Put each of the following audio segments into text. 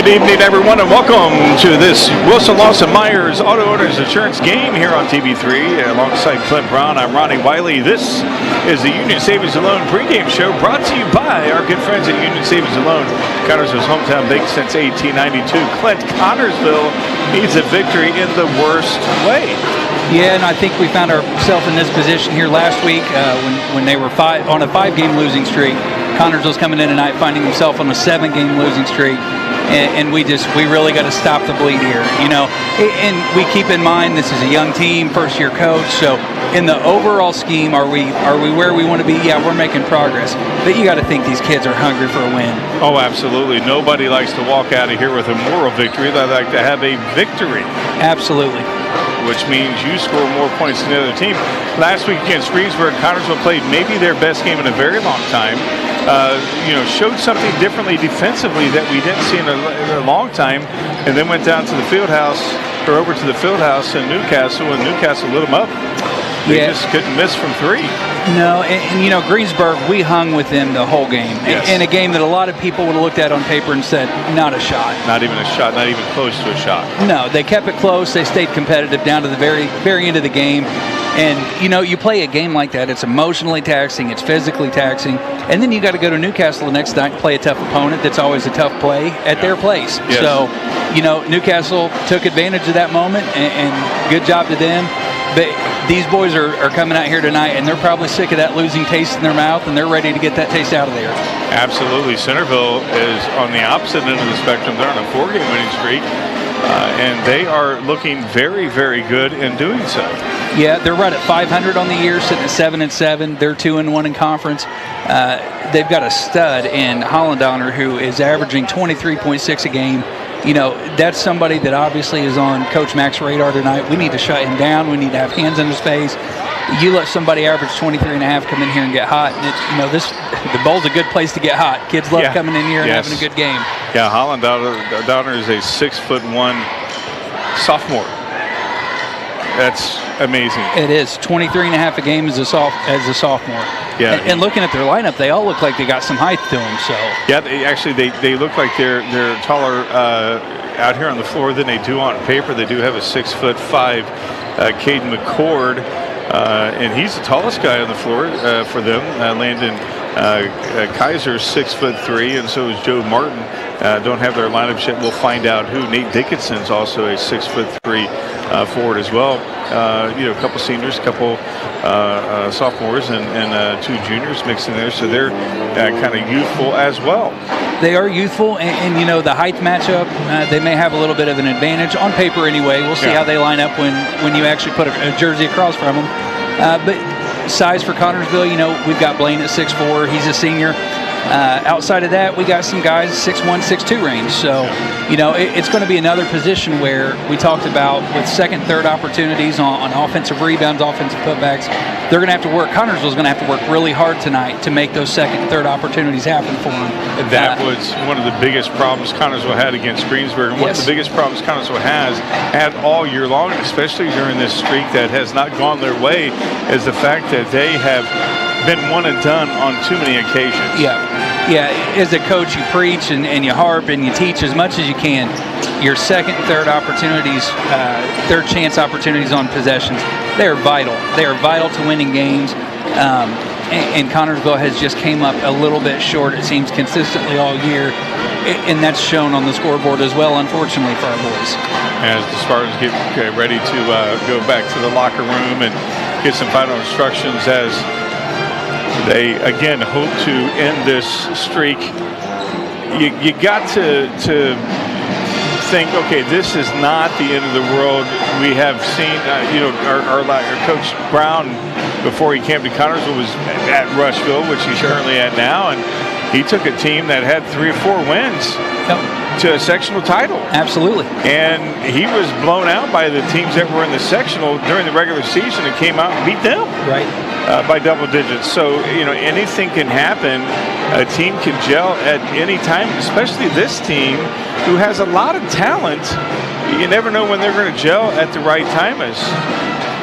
Good evening, everyone, and welcome to this Wilson Lawson Myers Auto Owners Insurance game here on TV3. Alongside Clint Brown, I'm Ronnie Wiley. This is the Union Savings and Loan pregame show brought to you by our good friends at Union Savings and Loan. Connersville's hometown bank since 1892. Clint, Connersville needs a victory in the worst way. Yeah, and I think we found ourselves in this position here last week when they were on a 5-game losing streak. Connersville's coming in tonight finding himself on a 7-game losing streak. And we really got to stop the bleed here, you know. And we keep in mind this is a young team, first-year coach. So in the overall scheme, are we where we want to be? Yeah, we're making progress. But you got to think these kids are hungry for a win. Oh, absolutely. Nobody likes to walk out of here with a moral victory. They like to have a victory. Absolutely. Which means you score more points than the other team. Last week against Greensburg, Connersville played maybe their best game in a very long time. Showed something differently defensively that we didn't see in a long time, and then went down to the field house, or over to the field house in Newcastle, and Newcastle lit them up. They just couldn't miss from 3. No, and you know, Greensburg, we hung with them the whole game. Yes. In a game that a lot of people would have looked at on paper and said, not a shot. Not even a shot, not even close to a shot. No, they kept it close. They stayed competitive down to the very, very end of the game. And, you know, you play a game like that, it's emotionally taxing, it's physically taxing, and then you got to go to Newcastle the next night and play a tough opponent that's always a tough play at their place. Yes. So, you know, Newcastle took advantage of that moment, and good job to them. But these boys are coming out here tonight, and they're probably sick of that losing taste in their mouth, and they're ready to get that taste out of there. Absolutely. Centerville is on the opposite end of the spectrum. They're on a 4-game winning streak, and they are looking very, very good in doing so. Yeah, they're right at 500 on the year, sitting at 7-7. They're 2-1 in conference. They've got a stud in Hollendonner who is averaging 23.6 a game. You know, that's somebody that obviously is on Coach Mack's radar tonight. We need to shut him down. We need to have hands in his face. You let somebody average 23.5 come in here and get hot, and the bowl's a good place to get hot. Kids love coming in here and having a good game. Yeah, Hollendonner is a 6'1" sophomore. That's amazing. It is 23.5 a game as a sophomore. Yeah, and looking at their lineup, they all look like they got some height to them. So yeah, they look like they're taller out here on the floor than they do on paper. They do have a 6'5" Caden McCord, and he's the tallest guy on the floor for them. Landon Kaiser's 6'3", and so is Joe Martin. Don't have their lineup yet. We'll find out who. Nate Dickinson's also a 6'3" forward as well. A couple seniors, a couple sophomores, and 2 juniors mixed in there. So they're kind of youthful as well. They are youthful, and you know, the height matchup, they may have a little bit of an advantage on paper anyway. We'll see how they line up when you actually put a jersey across from them. But size for Connersville, you know, we've got Blaine at 6'4". He's a senior. Outside of that, we got some guys 6'1", 6'2" range. So, you know, it's going to be another position where we talked about with second, third opportunities on offensive rebounds, offensive putbacks. They're going to have to work. Connersville's going to have to work really hard tonight to make those second and third opportunities happen for them. That was one of the biggest problems Connersville had against Greensburg. And one of the biggest problems Connersville has had all year long, especially during this streak that has not gone their way, is the fact that they have been one and done on too many occasions. Yeah, as a coach, you preach and you harp and you teach as much as you can. Your second and third opportunities, third chance opportunities on possessions, they are vital. They are vital to winning games. And Connersville has just came up a little bit short, it seems, consistently all year. And that's shown on the scoreboard as well, unfortunately, for our boys. As the Spartans get ready to go back to the locker room and get some final instructions as they again hope to end this streak. You got to think, okay, this is not the end of the world. We have seen, our Coach Brown, before he came to Connersville, was at Rushville, which he's currently at now, and he took a team that had 3 or 4 wins to a sectional title. Absolutely. And he was blown out by the teams that were in the sectional during the regular season and came out and beat them. Right. By double digits. So, you know, anything can happen. A team can gel at any time, especially this team who has a lot of talent. You never know when they're going to gel at the right time. As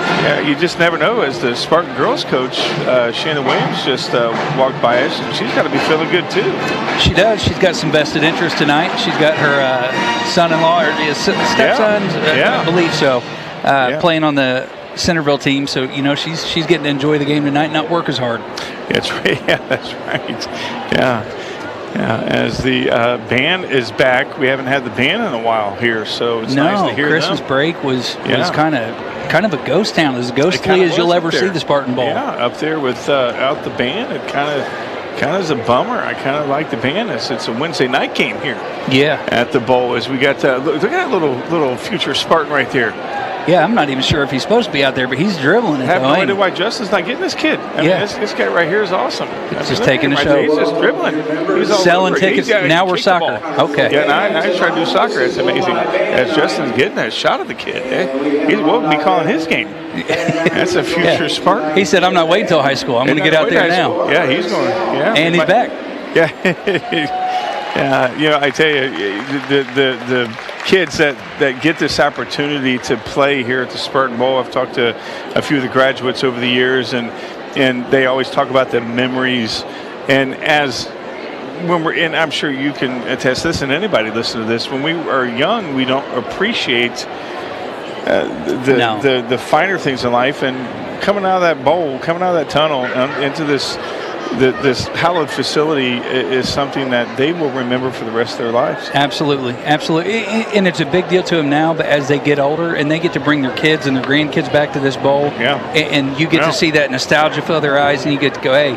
Yeah, you just never know. As the Spartan girls coach, Shannon Williams just walked by us, and she's got to be feeling good too. She does. She's got some vested interest tonight. She's got her son-in-law or stepson, I believe so, playing on the Centerville team. So she's getting to enjoy the game tonight, not work as hard. That's right. Yeah, that's right. Yeah. As the band is back, we haven't had the band in a while here, so it's nice to hear Christmas them. break was kind of a ghost town, as ghostly as you'll ever see the Spartan Bowl. Yeah, up there without the band, it kind of is a bummer. I kind of like the band. It's a Wednesday night game here. Yeah, at the Bowl, as we got look at that little future Spartan right there. Yeah, I'm not even sure if he's supposed to be out there, but he's dribbling it. I have no idea why Justin's not getting this kid. I mean, this guy right here is awesome. He's just taking the show. He's just dribbling. He's selling tickets. Now we're soccer. Okay. Yeah, now he's trying to do soccer. It's amazing. As Justin's getting that shot of the kid, he's will be calling his game. That's a future Spartan. He said, "I'm not waiting till high school. I'm going to get out there now." Yeah, he's going. Yeah, and he's back. Yeah. I tell you, the kids that get this opportunity to play here at the Spartan Bowl, I've talked to a few of the graduates over the years, and they always talk about the memories. And when we're in, I'm sure you can attest this, and anybody listen to this, when we are young, we don't appreciate the finer things in life. And coming out of that bowl, coming out of that tunnel into this hallowed facility is something that they will remember for the rest of their lives. Absolutely. And it's a big deal to them now, but as they get older and they get to bring their kids and their grandkids back to this bowl, and you get to see that nostalgia fill their eyes, and you get to go, hey,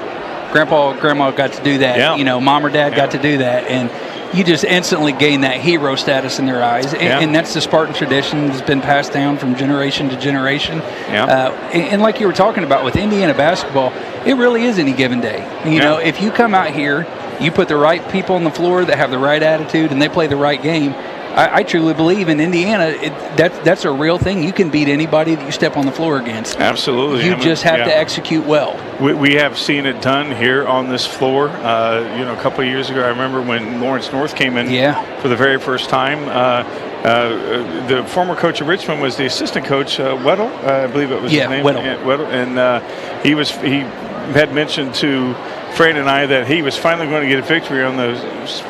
Grandpa, Grandma got to do that. Mom or Dad got to do that. And you just instantly gain that hero status in their eyes. And that's the Spartan tradition that's been passed down from generation to generation. And like you were talking about with Indiana basketball, it really is any given day. If you come out here, you put the right people on the floor that have the right attitude and they play the right game, I truly believe in Indiana, that's a real thing. You can beat anybody that you step on the floor against. Absolutely. You just have to execute well. We have seen it done here on this floor. A couple of years ago, I remember when Lawrence North came in for the very first time. The former coach of Richmond was the assistant coach, Weddle, I believe it was his name. Weddle. And he had mentioned to Fred and I that he was finally going to get a victory on the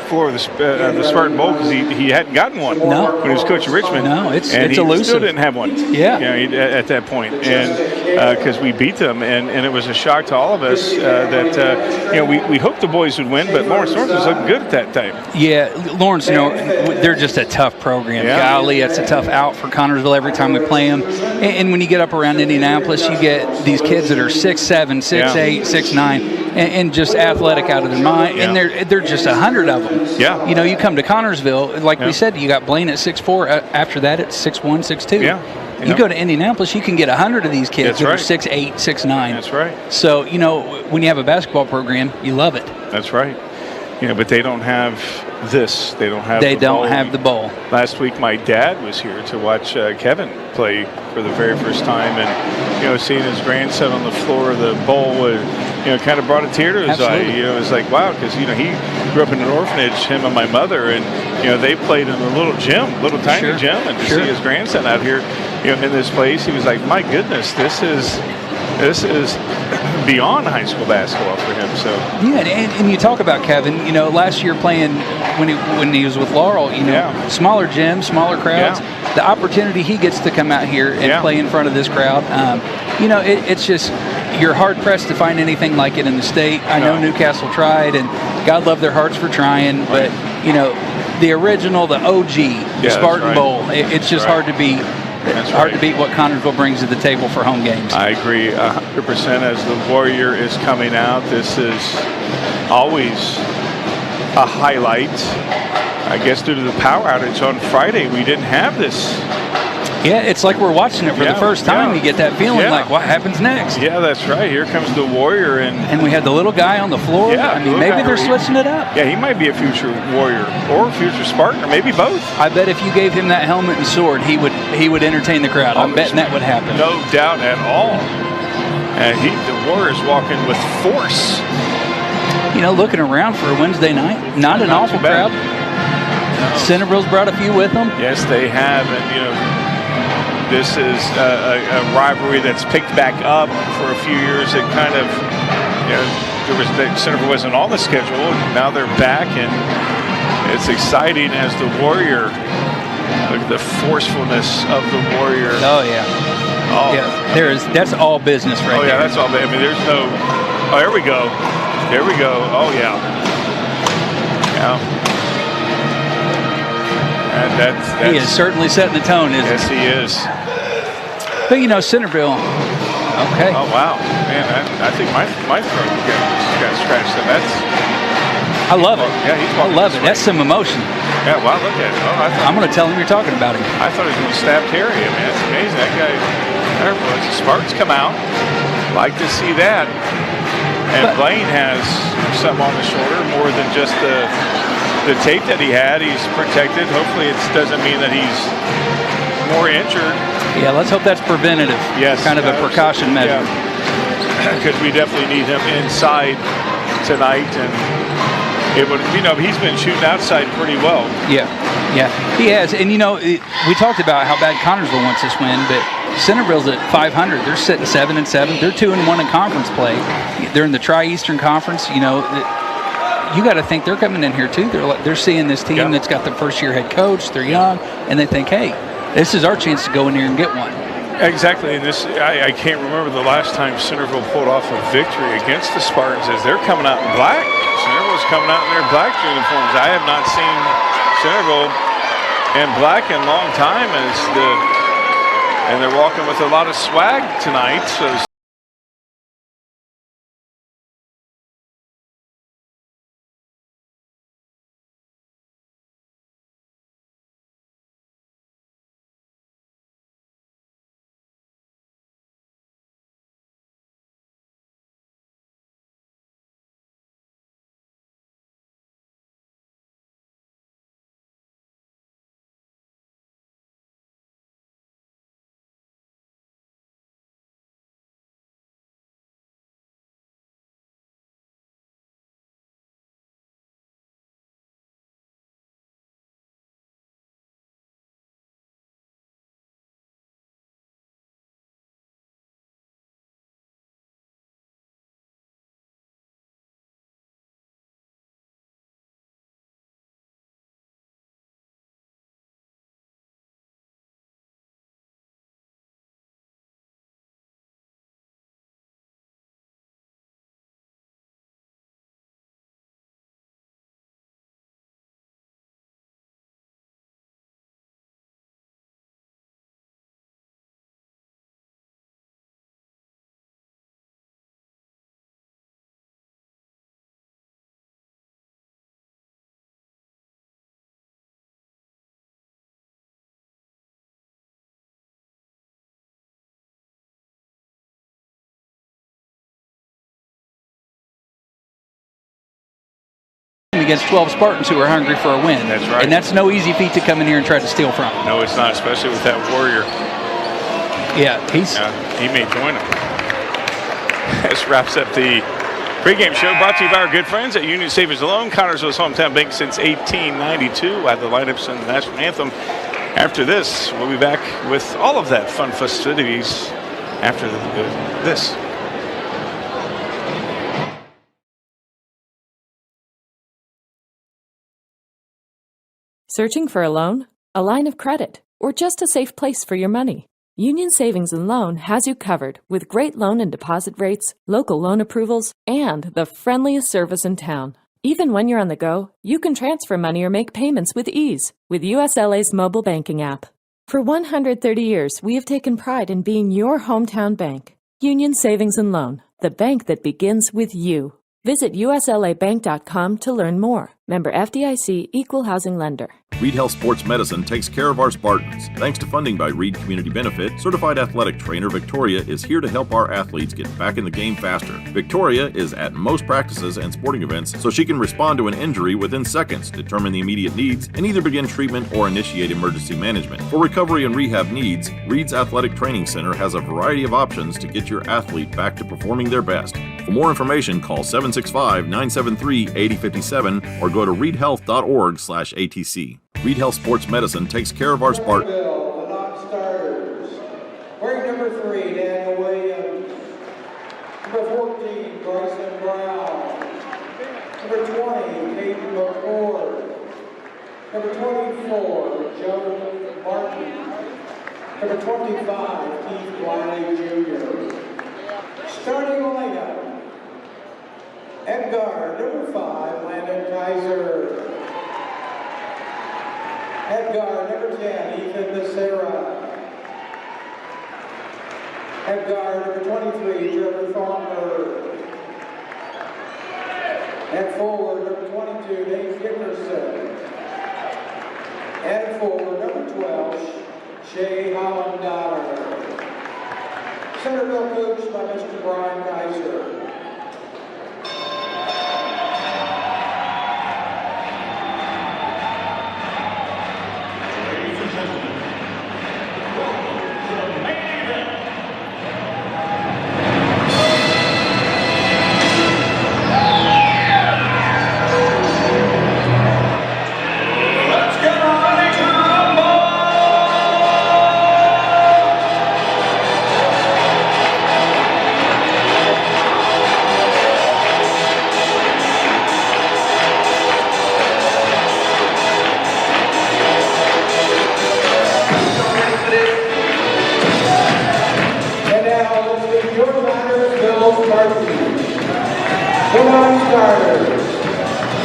floor of the Spartan Bowl because he hadn't gotten one when he was coach of Richmond. No, it's elusive. He still didn't have one. At that point, and because we beat them, and it was a shock to all of us that we hoped the boys would win, but Lawrence North was looking good at that time. Yeah, Lawrence North, they're just a tough program. Golly, it's a tough out for Connersville every time we play them. And when you get up around Indianapolis, you get these kids that are 6'7", 6'8", 6'9", and just athletic out of their mind, and they're just 100 of them. Yeah. You come to Connersville, like we said, you got Blaine at 6'4". After that, it's 6'1", 6'2". Yeah. You go to Indianapolis, you can get 100 of these kids that are 6'8", 6'9". That's right. So, when you have a basketball program, you love it. That's right. But they don't have this. They don't have the bowl. Last week, my dad was here to watch Kevin play for the very first time, and seeing his grandson on the floor of the bowl was, kind of brought a tear to his eye. It was like, wow, because he grew up in an orphanage, him and my mother, and they played in a little tiny gym, and to see his grandson out here, in this place, he was like, my goodness, this is beyond high school basketball for him. So and you talk about Kevin. Last year playing when he was with Laurel. Smaller gym, smaller crowds. The opportunity he gets to come out here and play in front of this crowd. It's just you're hard pressed to find anything like it in the state. I know Newcastle tried, and God love their hearts for trying, but the original, the OG, the Spartan Bowl. It's just hard to beat. It's hard to beat what Connersville brings to the table for home games. I agree 100%. As the Warrior is coming out, this is always a highlight. I guess due to the power outage on Friday, we didn't have this. Yeah, it's like we're watching it for the first time. You get that feeling like, what happens next? Yeah, that's right. Here comes the Warrior. And we had the little guy on the floor. Maybe they're switching it up. Yeah, he might be a future Warrior or a future Spartan, or maybe both. I bet if you gave him that helmet and sword, he would entertain the crowd. I'm betting that would happen. No doubt at all. And the Warrior's walking with force. Looking around for a Wednesday night, not an awful crowd. Centerville's brought a few with them. Yes, they have. And, This is a rivalry that's picked back up for a few years. It kind of, Centerville wasn't on the schedule. Now they're back, and it's exciting as the Warrior. Look at the forcefulness of the Warrior. Oh yeah. Oh yeah. That's all business right there. Oh yeah, that's all. I mean, there's no. Oh, here we go. There we go. Oh yeah. Yeah. And that's he is certainly setting the tone, isn't he? Yes, he is. But Centerville. Okay. Oh wow, man! I think my throat got scratched. So I love it. Yeah, he's I love it. That's some emotion. Yeah, wow, look at it. Oh, I'm going to tell him you're talking about him. I thought he was going to stab Terry. I mean, that's amazing. That guy. There it was. The Spartans come out. Like to see that. And Blaine has something on the shoulder more than just the tape that he had. He's protected. Hopefully, it doesn't mean that he's more injured. Yeah, let's hope that's preventative. Yes. Kind of a precaution measure. Because we definitely need him inside tonight. And it would, he's been shooting outside pretty well. Yeah, he has. And we talked about how bad Connersville wants this win, but Centerville's at 500. They're sitting 7-7. They're 2-1 in conference play. They're in the Tri-Eastern Conference. You got to think they're coming in here too. They're seeing this team that's got the first-year head coach. They're young, and they think, hey, this is our chance to go in here and get one. Exactly, and I can't remember the last time Centerville pulled off a victory against the Spartans as they're coming out in black. Centerville's coming out in their black uniforms. I have not seen Centerville in black in a long time, and they're walking with a lot of swag tonight. So. Against 12 Spartans who are hungry for a win. That's right. And that's no easy feat to come in here and try to steal from. No, it's not, especially with that Warrior. Yeah, he may join them. This wraps up the pregame show brought to you by our good friends at Union Savings Loan, Connersville's hometown bank since 1892. At the lineups and the national anthem. After this, we'll be back with all of that fun festivities after this. Searching for a loan, a line of credit, or just a safe place for your money? Union Savings and Loan has you covered with great loan and deposit rates, local loan approvals, and the friendliest service in town. Even when you're on the go, you can transfer money or make payments with ease with USLA's mobile banking app. For 130 years, we have taken pride in being your hometown bank. Union Savings and Loan, the bank that begins with you. Visit uslabank.com to learn more. Member FDIC, Equal Housing Lender. Reed Health Sports Medicine takes care of our Spartans. Thanks to funding by Reed Community Benefit, certified athletic trainer Victoria is here to help our athletes get back in the game faster. Victoria is at most practices and sporting events so she can respond to an injury within seconds, determine the immediate needs, and either begin treatment or initiate emergency management. For recovery and rehab needs, Reed's Athletic Training Center has a variety of options to get your athlete back to performing their best. For more information, call 765-973-8057 or go to reedhealth.org/ATC. Reed Health Sports Medicine takes care of our Spartans. The non-starters, 4, Joe Martin. Number 25, Keith Wiley Jr. Starting lineup. At guard, number 5, Landon Kaiser. At guard, number 10, Ethan Becerra. At guard, number 23, Trevor Thornburg. At forward, number 22, Dave Dickerson. At forward, number 12, Shay Holland-Dollar. Centerville coached by Mr. Brian Kaiser.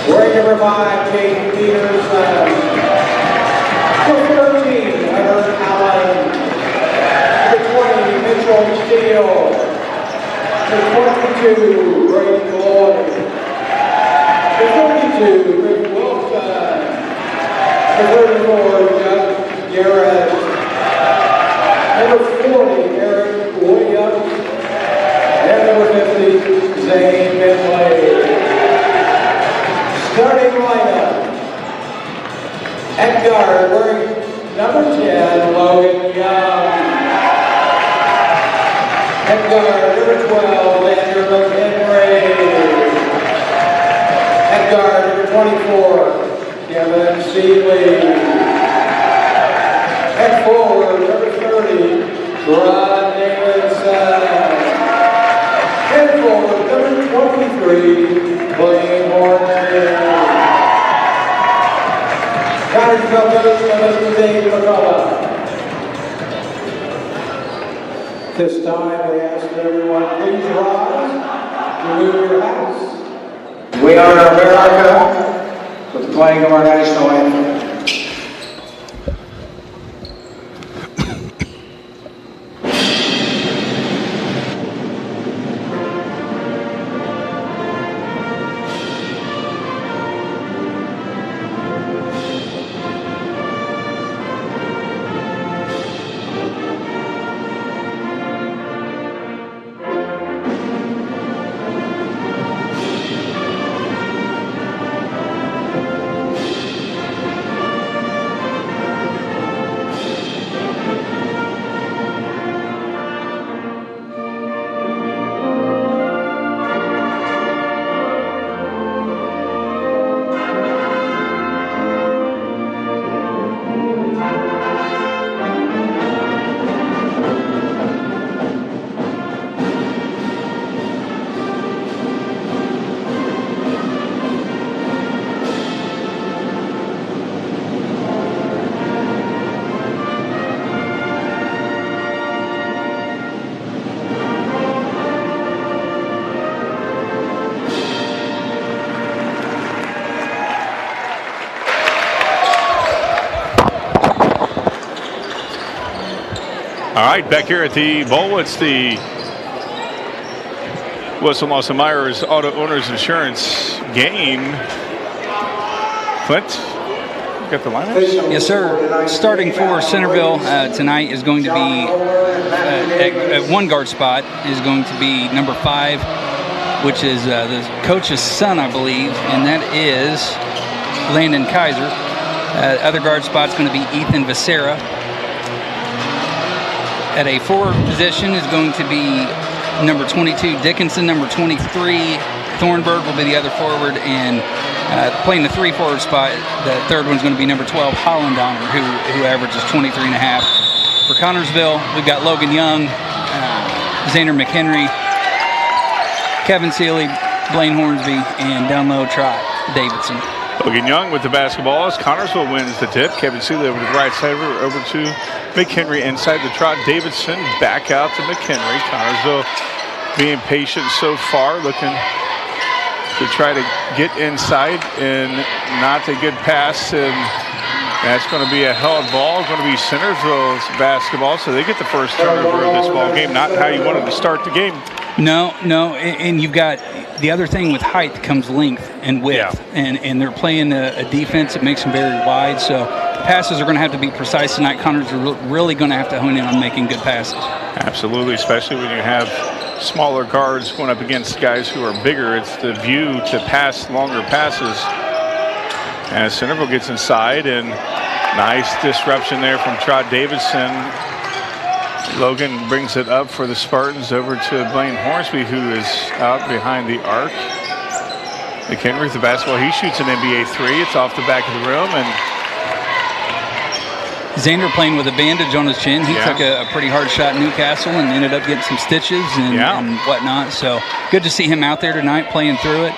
Wearing number 5, Kate Peters. Number 13, Hunter Allen. Number 20, Mitchell Steele. Number 22, Brady Lloyd. Number 32, Rick Wilson. Number 34, Jeff Garrett. Number 40, Eric Williams. And number 50, Zane Bentley. Starting lineup. At guard, wearing number 10, Logan Young. At guard, number 12, Andrew McHenry. At guard, number 24, Kevin Seeley. At forward, number 30, Rod Davidson. At forward, number 23, Blaine Hornsby. This time we ask that everyone please rise, remove your hats. We honor America with the playing of our national anthem. All right, back here at the bowl, it's the Wilson Lawson Myers Auto Owners Insurance game. Clint, you got the lineup? Yes, sir. Starting for Centerville tonight is going to be at one guard spot is going to be number 5, which is the coach's son, I believe, and that is Landon Kaiser. Other guard spot's going to be Ethan Becerra. At a forward position is going to be number 22 Dickinson, number 23 Thornburg will be the other forward, and playing the 3 forward spot, the third one's going to be number 12 Holland-Donner, who averages 23.5. For Connorsville, we've got Logan Young, Xander McHenry, Kevin Seeley, Blaine Hornsby, and down low Trot Davidson. Logan Young with the basketball as Connorsville wins the tip. Kevin Seeley over to the right side, over to McHenry inside the trot. Davidson back out to McHenry. Connorsville being patient so far, looking to try to get inside and not a good pass. And that's going to be a held ball. Going to be Centerville's basketball, so they get the first turnover of this ball game. Not how you wanted to start the game. No, and you've got the other thing with height comes length and width, and they're playing a defense that makes them very wide. So passes are going to have to be precise tonight. Connors are really going to have to hone in on making good passes. Absolutely, especially when you have smaller guards going up against guys who are bigger. It's the view to pass longer passes. As Centerville gets inside, and nice disruption there from Trot Davidson. Logan brings it up for the Spartans over to Blaine Hornsby, who is out behind the arc. McHenry with the basketball. He shoots an NBA three. It's off the back of the rim. And Xander playing with a bandage on his chin. He took a pretty hard shot in Newcastle and ended up getting some stitches and whatnot. So good to see him out there tonight playing through it.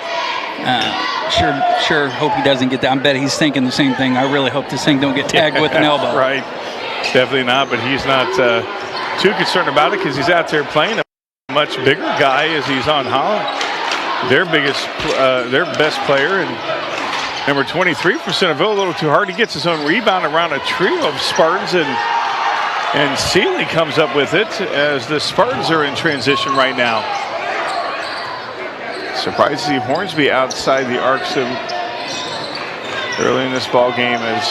Sure hope he doesn't get that. I bet he's thinking the same thing. I really hope this thing don't get tagged with an elbow. Right. Definitely not, but he's not too concerned about it because he's out there playing a much bigger guy as he's on Holland. Their best player, and number 23 for Centerville, a little too hard. He gets his own rebound around a trio of Spartans, and Seeley comes up with it as the Spartans are in transition right now. Surprised to see Hornsby outside the arc so early in this ball game as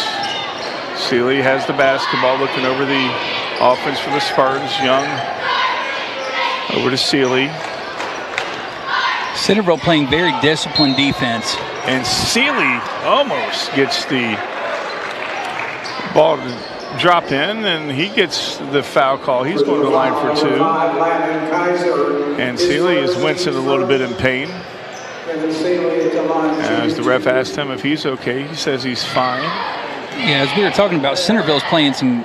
Seeley has the basketball, looking over the offense for the Spartans. Young over to Seeley. Centerville playing very disciplined defense. And Seeley almost gets the ball to drop in, and he gets the foul call. He's going to the line for two. And Seeley is wincing a little bit in pain. As the ref asked him if he's okay, he says he's fine. Yeah, as we were talking about, Centerville's playing some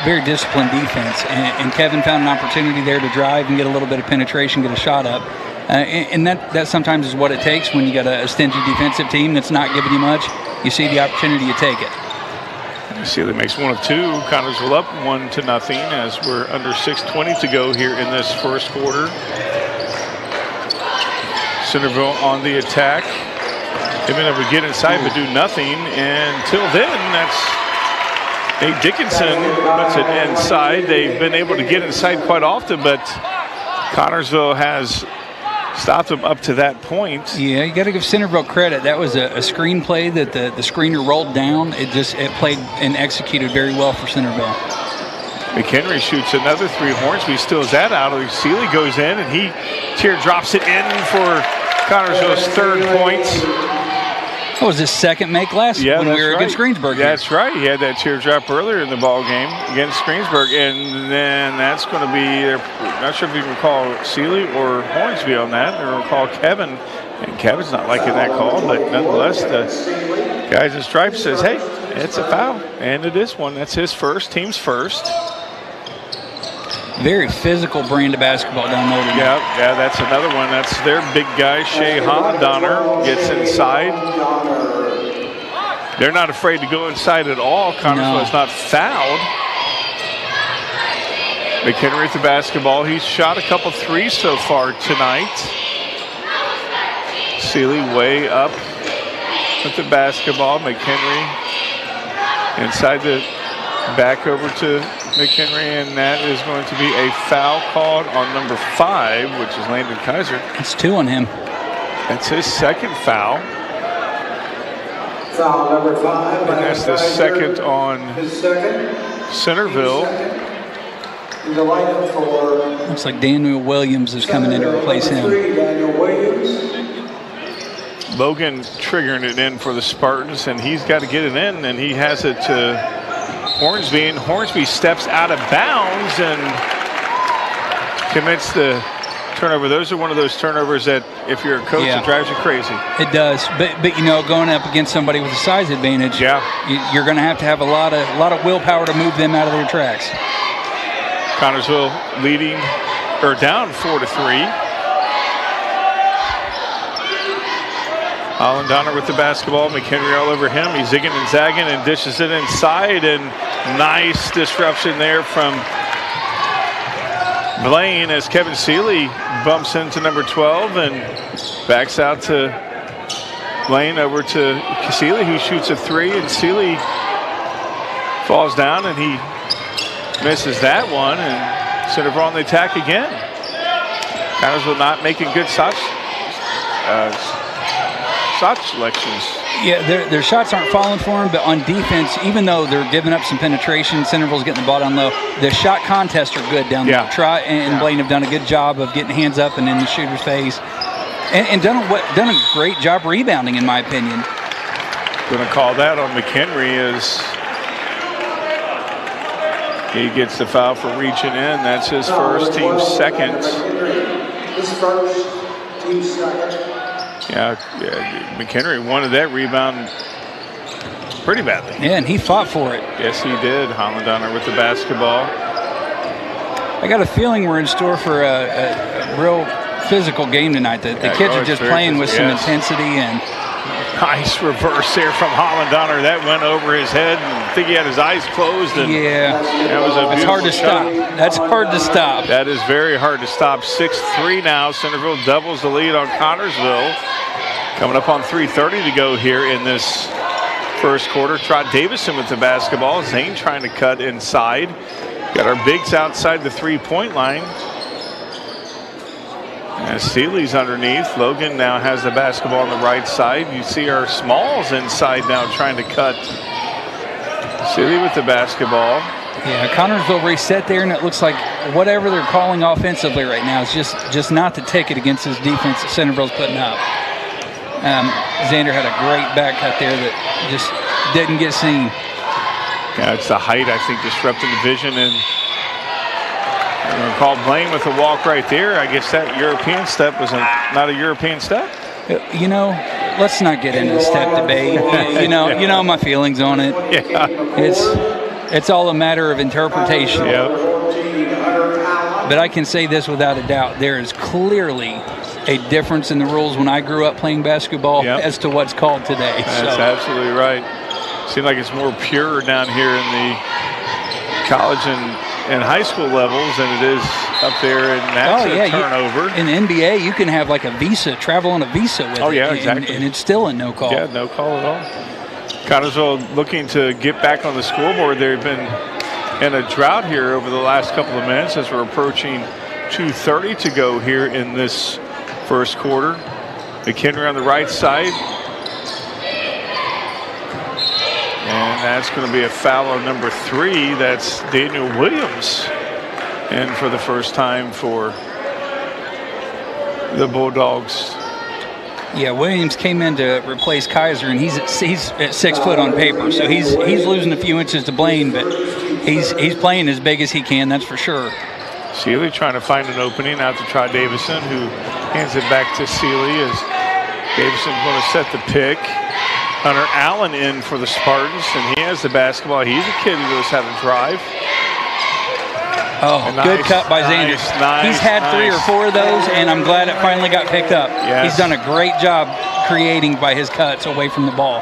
very disciplined defense, and Kevin found an opportunity there to drive and get a little bit of penetration, get a shot up. And that sometimes is what it takes when you got a stingy defensive team that's not giving you much. You see the opportunity, you take it. Seeley makes one of two. Connorsville up 1-0 as we're under 6:20 to go here in this first quarter. Centerville on the attack. They've been able to get inside but do nothing. And until then, that's Nate Dickinson puts it inside. They've been able to get inside quite often, but Connorsville has stopped them up to that point. Yeah, you got to give Centerville credit. That was a screen play that the screener rolled down. It played and executed very well for Centerville. McHenry shoots another three. Hornsby steals that out. Seeley goes in, and he drops it in for Connorsville's third point. That was his second make when we were against Greensburg. That's right. He had that teardrop earlier in the ball game against Greensburg, and then that's going to be, not sure if you can call Seeley or Hornsby on that, or call Kevin. And Kevin's not liking that call, but nonetheless, the guys in stripes says, hey, it's a foul, and it is one. That's his first, team's first. Very physical brand of basketball down there. Yeah, that's another one. That's their big guy, Shea Hollendonner, gets inside. They're not afraid to go inside at all. Connorsville is not fouled. McHenry with the basketball. He's shot a couple threes so far tonight. Seeley way up with the basketball. McHenry inside the back over to McHenry, and that is going to be a foul called on number 5, which is Landon Kaiser. That's 2 on him. That's his second foul. Foul number 5. And that's the second on Centerville. In the lineup for looks like Daniel Williams is coming in to replace him. Daniel Williams. Logan triggering it in for the Spartans, and he's got to get it in, and he has it to Hornsby, and Hornsby steps out of bounds and commits the turnover. Those are one of those turnovers that, if you're a coach, it drives you crazy. It does, but going up against somebody with a size advantage, you're going to have a lot of willpower to move them out of their tracks. Connorsville leading or down 4-3. Holland Donner with the basketball. McHenry all over him. He's zigging and zagging and dishes it inside. And nice disruption there from Blaine as Kevin Seeley bumps into number 12 and backs out to Blaine over to Seeley, who shoots a 3, and Seeley falls down and he misses that one, and Centerville on the attack again. Connersville not making good shot selections. Yeah, their shots aren't falling for them, but on defense, even though they're giving up some penetration, Centerville's getting the ball down low. The shot contests are good down low. Trot and Blaine have done a good job of getting hands up and in the shooter's face, and done a great job rebounding, in my opinion. Going to call that on McHenry as he gets the foul for reaching in. That's his first, team second. His first, team second. Yeah, McHenry wanted that rebound pretty badly. Yeah, and he fought for it. Yes, he did. Holland Donner with the basketball. I got a feeling we're in store for a real physical game tonight. The kids are just playing with some intensity. And nice reverse there from Holland Donner. That went over his head, and I think he had his eyes closed. And that was a it's hard to stop. That's hard to stop. That is very hard to stop. 6-3 now. Centerville doubles the lead on Connersville. Coming up on 3:30 to go here in this first quarter. Trot Davison with the basketball. Zane trying to cut inside. Got our bigs outside the three-point line. As Seeley's underneath. Logan now has the basketball on the right side. You see our smalls inside now trying to cut. Seeley with the basketball. Yeah, Connersville reset there, and it looks like whatever they're calling offensively right now is just not the ticket against this defense that Centerville's putting up. Xander had a great back cut there that just didn't get seen. Yeah, it's the height, I think, disrupting the vision, and I'm going to call Blaine with a walk right there. I guess that European step was not a European step. You know, let's not get into the step debate. You know my feelings on it. Yeah. It's all a matter of interpretation. Yep. But I can say this without a doubt: there is clearly a difference in the rules when I grew up playing basketball as to what's called today. That's absolutely right. Seems like it's more pure down here in the college and high school levels than it is up there, and that's a turnover. In the NBA, you can have like a visa, travel on a visa with it. Exactly. And it's still a no call. Yeah, no call at all. Connersville looking to get back on the scoreboard. They've been in a drought here over the last couple of minutes as we're approaching 2:30 to go here in this first quarter. McHenry on the right side. And that's going to be a foul on number 3. That's Daniel Williams. And for the first time for the Bulldogs. Yeah, Williams came in to replace Kaiser, and he's at 6 foot on paper. So he's losing a few inches to Blaine, but he's playing as big as he can, that's for sure. Seeley trying to find an opening out to Trot Davison, who hands it back to Seeley as Davison's going to set the pick. Hunter Allen in for the Spartans, and he has the basketball. He's a kid who knows how to drive. Oh, good cut by Xander. He's had 3 or 4 of those, and I'm glad it finally got picked up. Yes. He's done a great job creating by his cuts away from the ball.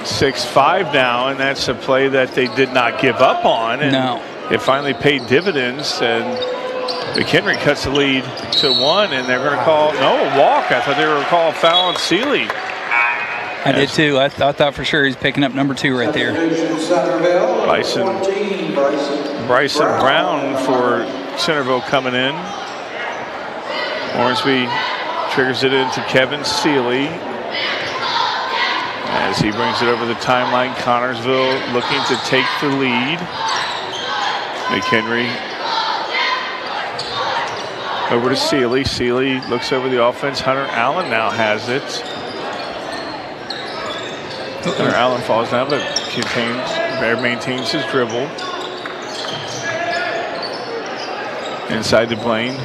6-5 now, and that's a play that they did not give up on. And it finally paid dividends, and McHenry cuts the lead to 1, and they're going to call, a walk. I thought they were going to call a foul on Seeley. I did too. I thought for sure he's picking up number 2 right there. Bryson Brown for Centerville coming in. Hornsby triggers it into Kevin Seeley as he brings it over the timeline. Connersville looking to take the lead. McHenry over to Seeley. Seeley looks over the offense. Hunter Allen now has it. Hunter Allen falls down, but maintains his dribble. Inside to Blaine.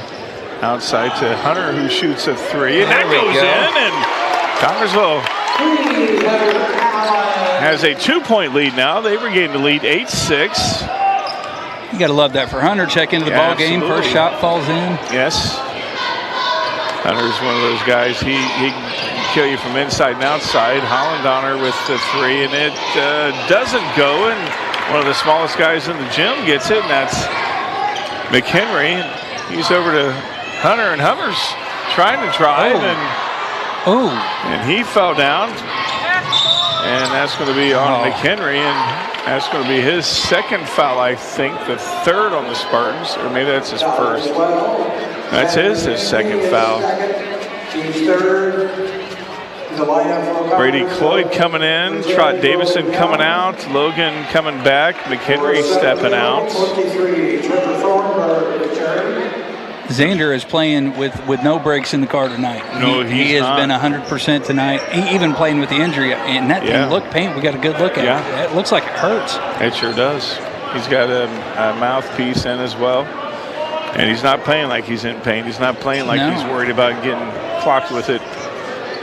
Outside to Hunter, who shoots a 3. And that goes in, and Connersville has a 2-point lead now. They regain the lead 8-6. You got to love that for Hunter. Check into the ball game. First shot falls in. Yes. Hunter's one of those guys. He kill you from inside and outside. Hollandoner with the 3, and it doesn't go. And one of the smallest guys in the gym gets it, and that's McHenry. He's over to Hunter, and Hunter's trying to drive, and he fell down. And that's going to be on McHenry, and that's going to be his second foul, I think, the third on the Spartans, or maybe that's his first. That's his second foul. Brady Cloyd coming in, Trot Davison coming out, Logan coming back, McHenry stepping out. Xander is playing with no breaks in the car tonight. No, he has been 100% tonight. Even playing with the injury, and that thing looked painful. We got a good look at it. It looks like it hurts. It sure does. He's got a mouthpiece in as well, and he's not playing like he's in pain. He's not playing like he's worried about getting clocked with it.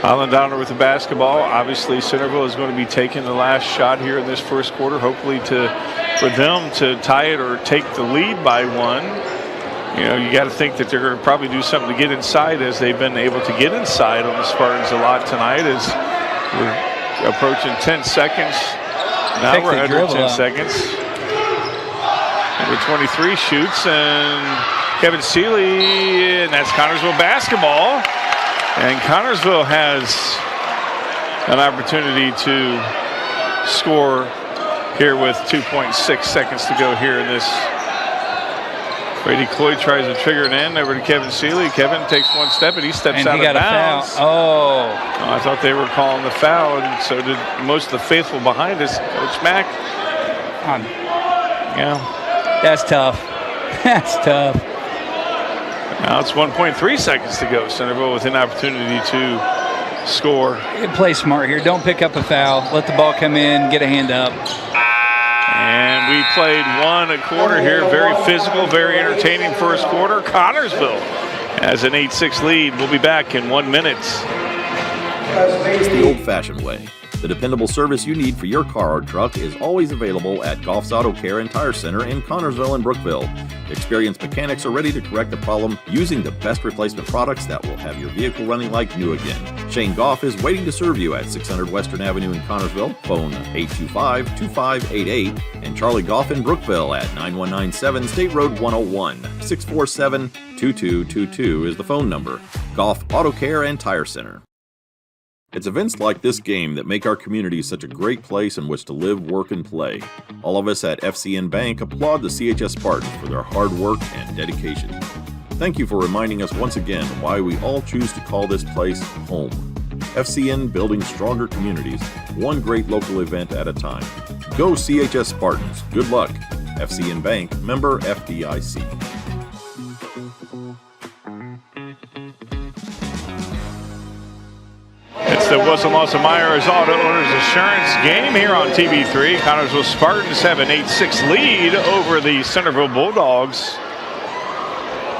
Hollandoner with the basketball. Obviously, Centerville is going to be taking the last shot here in this first quarter, hopefully for them to tie it or take the lead by 1. You know, you got to think that they're going to probably do something to get inside, as they've been able to get inside on the Spartans a lot tonight, as we're approaching 10 seconds. Now we're under 10 seconds. Number 23 shoots, and Kevin Seeley, and that's Connorsville basketball. And Connorsville has an opportunity to score here with 2.6 seconds to go here in this. Brady Cloyd tries to trigger it in over to Kevin Seeley. Kevin takes one step, and he steps out of bounds. I thought they were calling the foul, and so did most of the faithful behind us. Coach Mack. That's tough. That's tough. Now it's 1.3 seconds to go. Centerville with an opportunity to score. Play smart here. Don't pick up a foul. Let the ball come in. Get a hand up. And we played 1 1/4 here. Very physical, very entertaining first quarter. Connorsville has an 8-6 lead. We'll be back in 1 minute. It's the old-fashioned way. The dependable service you need for your car or truck is always available at Goff's Auto Care and Tire Center in Connorsville and Brookville. Experienced mechanics are ready to correct the problem using the best replacement products that will have your vehicle running like new again. Shane Goff is waiting to serve you at 600 Western Avenue in Connorsville. Phone 825-2588, and Charlie Goff in Brookville at 9197 State Road 101. 647-2222 is the phone number. Goff Auto Care and Tire Center. It's events like this game that make our community such a great place in which to live, work, and play. All of us at FCN Bank applaud the CHS Spartans for their hard work and dedication. Thank you for reminding us once again why we all choose to call this place home. FCN, building stronger communities, one great local event at a time. Go CHS Spartans. Good luck. FCN Bank, member FDIC. It's the Wilson Myers Auto Owners Assurance game here on TV3. Connorsville Spartans have an 8-6 lead over the Centerville Bulldogs.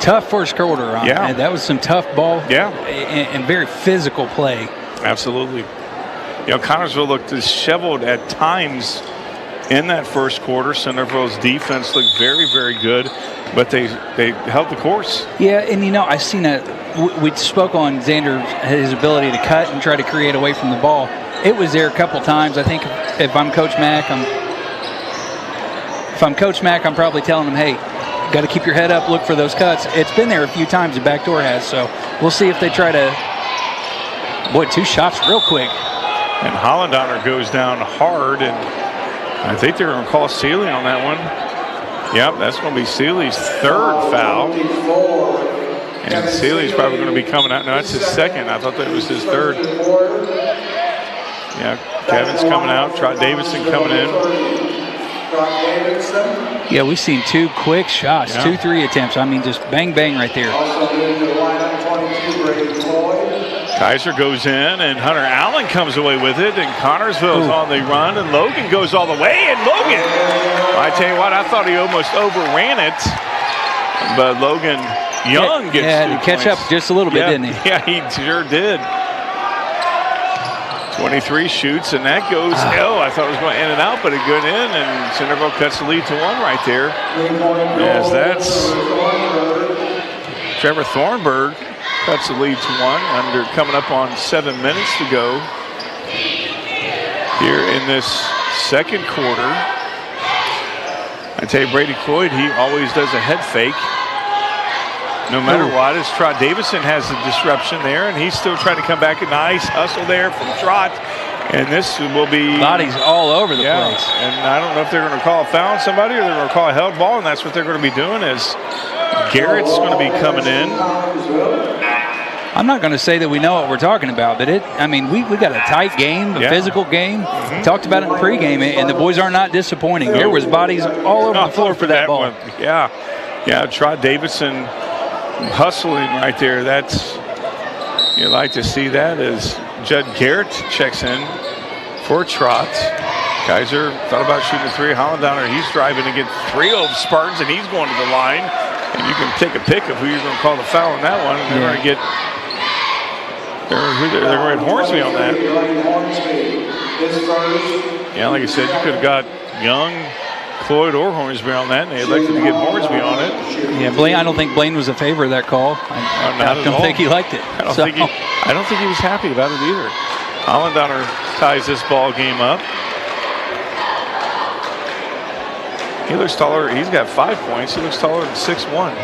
Tough first quarter. That was some tough ball. And very physical play. Absolutely. You know, Connorsville looked disheveled at times in that first quarter. Centerville's defense looked very, very good, but they held the course. Yeah, and you know, I seen we spoke on Xander, his ability to cut and try to create away from the ball. It was there a couple times. I think if I'm Coach Mack, I'm probably telling him, hey, got to keep your head up, look for those cuts. It's been there a few times, the backdoor has, so we'll see if they try to. Boy, 2 shots real quick. And Hollandoner goes down hard, and I think they're going to call Seeley on that one. Yep, that's going to be Seeley's third foul. And Seeley's probably going to be coming out. No, that's his second. I thought that was his third. Yeah, Kevin's coming out. Trot Davison coming in. Yeah, we've seen 2 quick shots, 2-3 attempts. I mean, just bang, bang right there. Kaiser goes in, and Hunter Allen comes away with it, and Connorsville's on the run, and Logan goes all the way, and Logan, I tell you what, I thought he almost overran it, but Logan Young gets 2 catch points. up just a little bit, didn't he? Yeah, he sure did. 23 shoots, and that goes, I thought it was going in and out, but it went in, and Centerville cuts the lead to 1 right there. As that's Trevor Thornburg. cuts the lead to 1. Coming up on 7 minutes to go here in this second quarter. I tell you, Brady Cloyd, he always does a head fake. No matter what, as Trot Davison has a disruption there, and he's still trying to come back. A nice hustle there from Trot. And this will be... Bodies all over the place. And I don't know if they're going to call a foul on somebody or they're going to call a held ball, and that's what they're going to be doing as Garrett's going to be coming in. I'm not going to say that we know what we're talking about, but we got a tight game, a physical game. Talked about it in pregame, and the boys are not disappointing. There was bodies all over the floor for that ball. One. Yeah, Trot Davison hustling right there. You like to see that as Judd Garrett checks in for Trot. Kaiser thought about shooting a 3. Hollendowner, he's driving to get 3 of Spartans, and he's going to the line. And you can take a pick of who you're going to call the foul on that one. And they're going to get Hornsby on that. Yeah, like I said, you could have got Young, Cloyd, or Hornsby on that, and they elected to get Hornsby on it. Yeah, Blaine. I don't think Blaine was a favor of that call. I don't think he liked it. I don't think he was happy about it either. Hollendowner ties this ball game up. He looks taller. He's got 5 points. He looks taller than 6'1".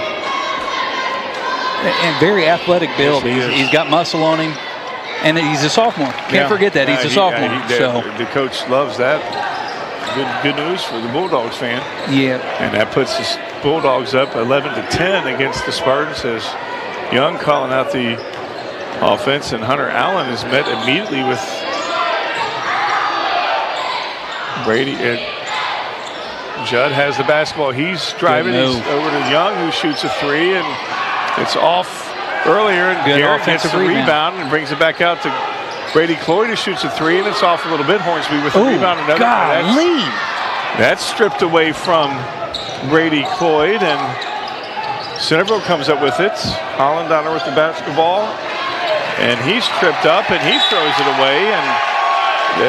And very athletic build. He's got muscle on him, and he's a sophomore. Can't forget that he's a sophomore. The coach loves that. Good news for the Bulldogs fan. Yeah. And that puts the Bulldogs up 11-10 against the Spartans as Young calling out the offense, and Hunter Allen is met immediately with Brady. And Judd has the basketball. He's driving. He's over to Young, who shoots a 3, and it's off earlier. And Garrett gets the rebound and brings it back out to Brady Cloyd, who shoots a 3, and it's off a little bit. Hornsby with the rebound. That's stripped away from Brady Cloyd, and Centerville comes up with it. Hollendowner with the basketball, and he's tripped up, and he throws it away, and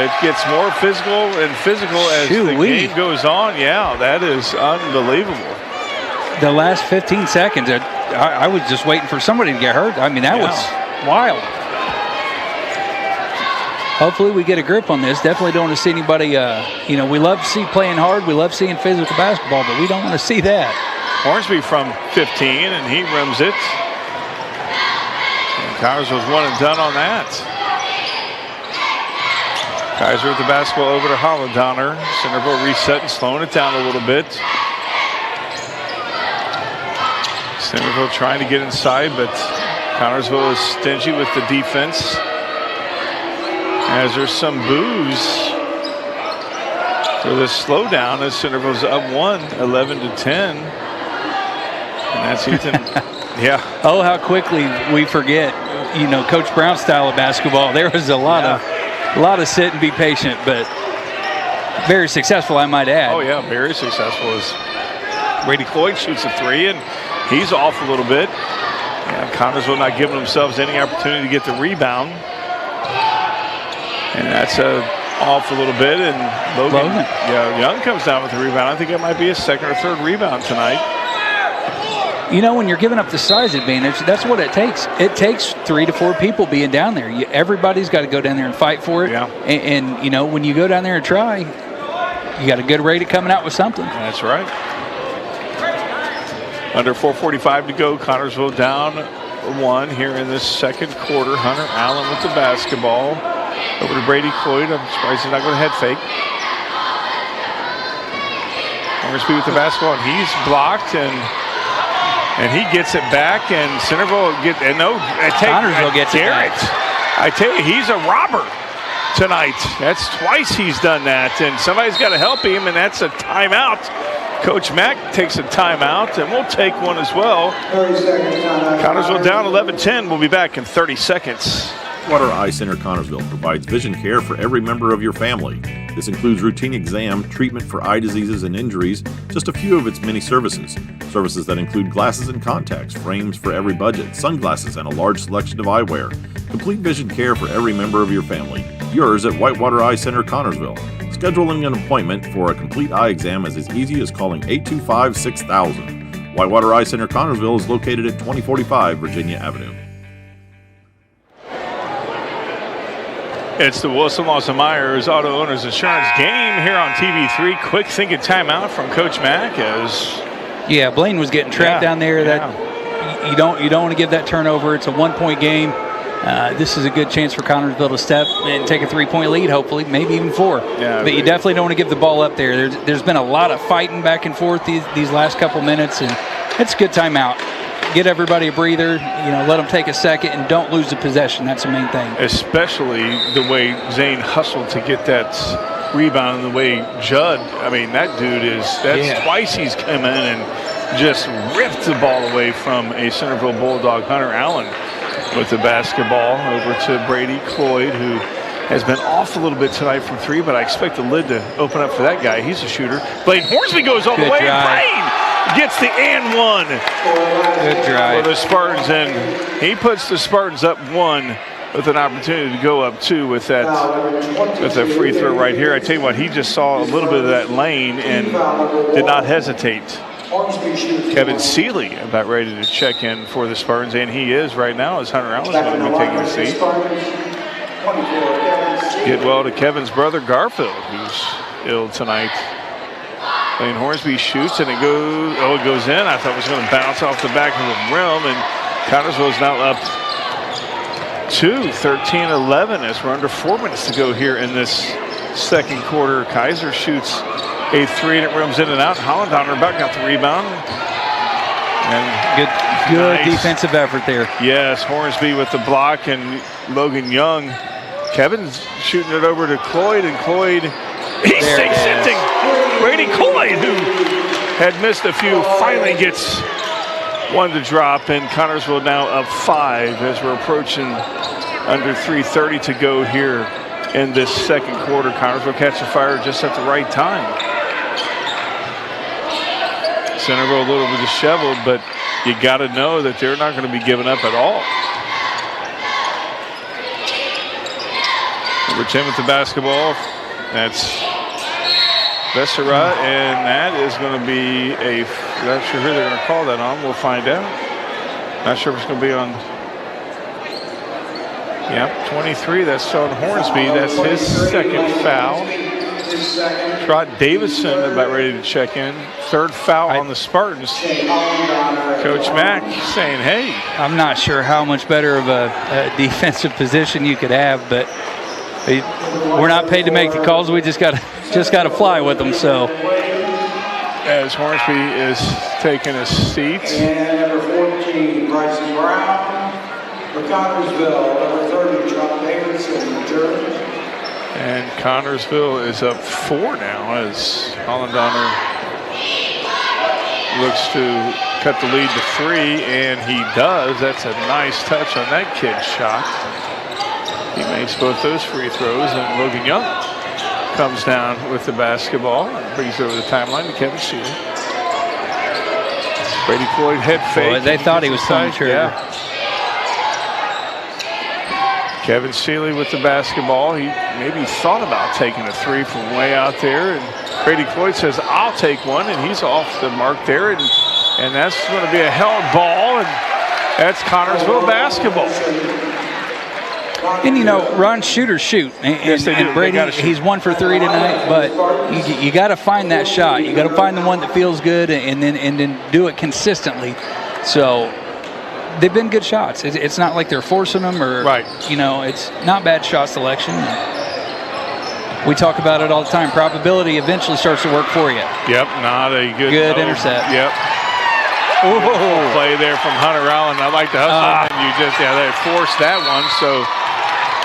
it gets more physical as the game goes on. Yeah, that is unbelievable. The last 15 seconds, I was just waiting for somebody to get hurt. That was wild. Hopefully we get a grip on this. Definitely don't want to see anybody, we love to see playing hard. We love seeing physical basketball, but we don't want to see that. Hornsby from 15, and he rims it. And Kaiser was 1 and done on that. Kaiser with the basketball over to Hollendowner. Centerville resetting, slowing it down a little bit. Centerville trying to get inside, but Connersville is stingy with the defense. As there's some boos for the slowdown as Centerville's up 11-10. And that's Ethan. Yeah. Oh, how quickly we forget, Coach Brown's style of basketball. There was a lot of sit and be patient, but very successful, I might add. Oh, yeah, very successful. As Brady Cloyd shoots a 3, and he's off a little bit. And Connersville not giving themselves any opportunity to get the rebound. And that's off a little bit, and Logan. Young comes down with the rebound. I think it might be his second or third rebound tonight. When you're giving up the size advantage, that's what it takes. It takes 3 to 4 people being down there. Everybody's got to go down there and fight for it. Yeah. And when you go down there and try, you got a good rate of coming out with something. That's right. Under 4:45 to go. Connersville down 1 here in this second quarter. Hunter Allen with the basketball. Over to Brady Cloyd. I'm surprised he's not going to head fake. Hornsby with the basketball, and he's blocked, and he gets it back, and Centerville gets it Garrett. I tell you, he's a robber tonight. That's twice he's done that, and somebody's got to help him, and that's a timeout. Coach Mack takes a timeout, and we'll take one as well. 30 seconds. Connersville down 11-10. We'll be back in 30 seconds. Whitewater Eye Center Connersville provides vision care for every member of your family. This includes routine exam, treatment for eye diseases and injuries, just a few of its many services. Services that include glasses and contacts, frames for every budget, sunglasses, and a large selection of eyewear. Complete vision care for every member of your family. Yours at Whitewater Eye Center Connersville. Scheduling an appointment for a complete eye exam is as easy as calling 825-6000. Whitewater Eye Center Connersville is located at 2045 Virginia Avenue. It's the Wilson Lawson Myers Auto Owners Insurance game here on TV3. Quick thinking timeout from Coach Mack as Blaine was getting trapped down there. That you don't want to give that turnover. It's a 1-point game. This is a good chance for Connersville to step and take a 3-point lead, hopefully, maybe even 4. Yeah, but you definitely don't want to give the ball up there. There's been a lot of fighting back and forth these last couple minutes, and it's a good timeout. Get everybody a breather, let them take a second, and don't lose the possession. That's the main thing. Especially the way Zane hustled to get that rebound, and the way Judd, that dude that's twice he's come in and just ripped the ball away from a Centerville Bulldog. Hunter Allen with the basketball over to Brady Cloyd, who has been off a little bit tonight from 3, but I expect the lid to open up for that guy. He's a shooter. Blaine Hornsby goes all the way. Blaine gets the and 1. Good drive. For the Spartans, and he puts the Spartans up 1 with an opportunity to go up 2 with that free throw right here. I tell you what, he just saw a little bit of that lane and did not hesitate. Kevin Seeley about ready to check in for the Spartans, and he is right now as Hunter Allen's going to be taking a seat. Get well to Kevin's brother Garfield, who's ill tonight. Blaine Hornsby shoots, and it goes in. I thought it was going to bounce off the back of the rim, and Connersville is now up 2, 13-11 as we're under 4 minutes to go here in this second quarter. Kaiser shoots a 3, and it rims in and out. Hollendowner about got the rebound. And good defensive effort there. Yes, Hornsby with the block, and Logan Young. Kevin's shooting it over to Cloyd, and Cloyd, he stays sitting. Brady Cloyd, who had missed a few, finally gets one to drop, and Connersville now up 5 as we're approaching under 3:30 to go here in this second quarter. Connersville catching fire just at the right time. Centerville a little bit disheveled, but you got to know that they're not going to be giving up at all. Number 10 with the basketball. That's Becerra, and that is going to be not sure who they're going to call that on. We'll find out. Not sure if it's going to be on. 23. That's on Hornsby. That's his second foul. Trot Davison about ready to check in. 3rd foul on the Spartans. Coach Mack saying, hey. I'm not sure how much better of a defensive position you could have, but we're not paid to make the calls. We just got to fly with them. So as Hornsby is taking a seat. And number 14, Bryson Brown. For Connersville, number 30, Trot Davidson, Jersey. And Connersville is up 4 now as Hollendowner looks to cut the lead to 3, and he does. That's a nice touch on that kid's shot. He makes both those free throws, and Logan Young comes down with the basketball and brings it over the timeline to Kevin Seeley. Brady Cloyd head fake. Boy, they thought he was pulling the trigger. Kevin Seeley with the basketball. He maybe thought about taking a 3 from way out there, and Brady Cloyd says, I'll take one, and he's off the mark there, and that's going to be a held ball, and that's Connersville basketball. And run, shooters shoot. And Brady, he's 1 for 3 tonight, but you got to find that shot. You got to find the one that feels good, and then do it consistently. So they've been good shots. It's not like they're forcing them or, it's not bad shot selection. We talk about it all the time. Probability eventually starts to work for you. Yep, not a good intercept. Yep. Play there from Hunter Allen. I like the hustle. And they forced that one. So,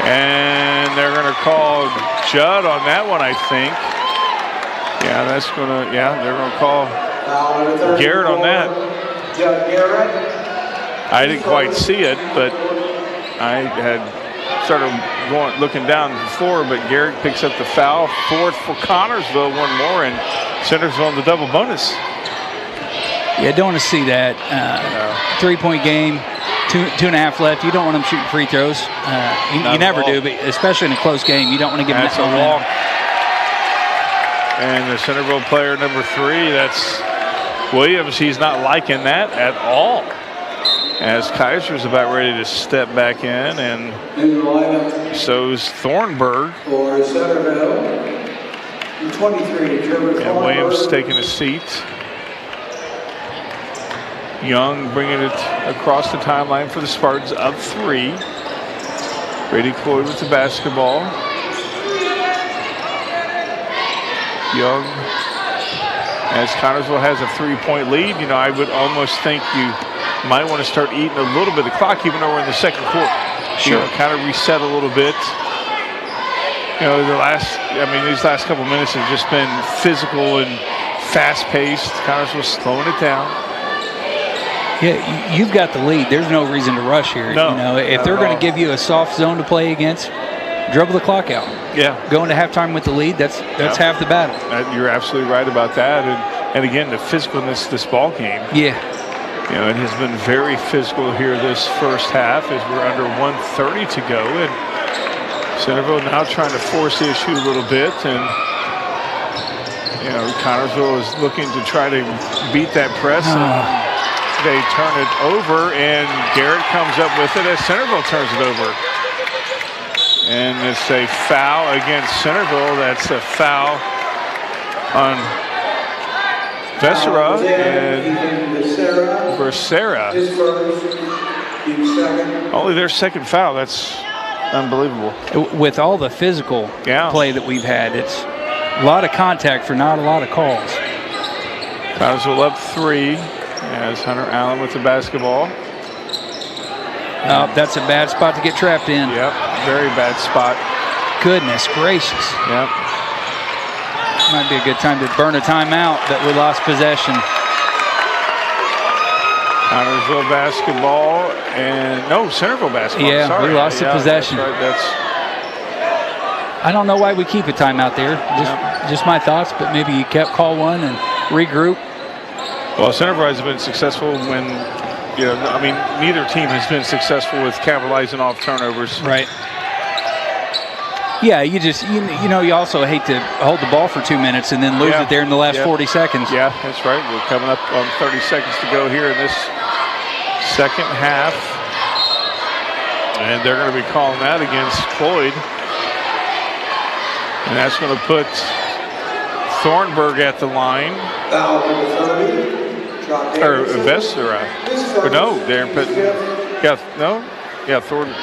and they're going to call Judd on that one, I think. Yeah, they're going to call Garrett on that. Judd Garrett. I didn't quite see it, but I had started looking down the floor, but Garrett picks up the foul. 4th for Connersville, 1 more, and Centerville on the double bonus. Yeah, don't want to see that. 3-point game, 2.5 left. You don't want them shooting free throws. You never do, but especially in a close game, you don't want to give them that walk. And the Centerville player number 3, that's Williams. He's not liking that at all. as Kaiser's about ready to step back in, and In the lineup so's Thornburg. for Centerville, the 23, Trevor And Williams Thornburg. taking a seat. Young bringing it across the timeline for the Spartans, up 3. Brady Cloyd with the basketball. Young, as Connersville has a 3-point lead, I would almost think you might want to start eating a little bit of the clock, even though we're in the second quarter. Sure. Kind of reset a little bit. These last couple minutes have just been physical and fast-paced. Connersville slowing it down. Yeah, you've got the lead. There's no reason to rush here. No, if not they're at going all. to give you a soft zone to play against, dribble the clock out. Yeah. Going to halftime with the lead, that's half the battle. You're absolutely right about that. And again, the physicalness of this ball game. Yeah. It has been very physical here this first half as we're under 1:30 to go. And Centerville now trying to force the issue a little bit. And, Connersville is looking to try to beat that press. And they turn it over, and Garrett comes up with it as Centerville turns it over. And it's a foul against Centerville. That's a foul on Vesera and Becerra. His first, team second. Only their second foul. That's unbelievable. With all the physical play that we've had, it's a lot of contact for not a lot of calls. Connersville up 3 as Hunter Allen with the basketball. That's a bad spot to get trapped in. Yep, very bad spot. Goodness gracious. Yep. Might be a good time to burn a timeout, but we lost possession. Connersville basketball and Centerville basketball. Yeah, Sorry. we lost the possession. That's right. I don't know why we keep a timeout there. Just my thoughts, but maybe you call one and regroup. Well, Centerville has been successful when, neither team has been successful with capitalizing off turnovers. Right. Yeah, you also hate to hold the ball for 2 minutes and then lose it there in the last 40 seconds. Yeah, that's right. We're coming up on 30 seconds to go here in this second half. And they're going to be calling that against Cloyd. And that's going to put Thornburg at the line. Foul number 30. Or Vesera. No, they're putting. Thornburg.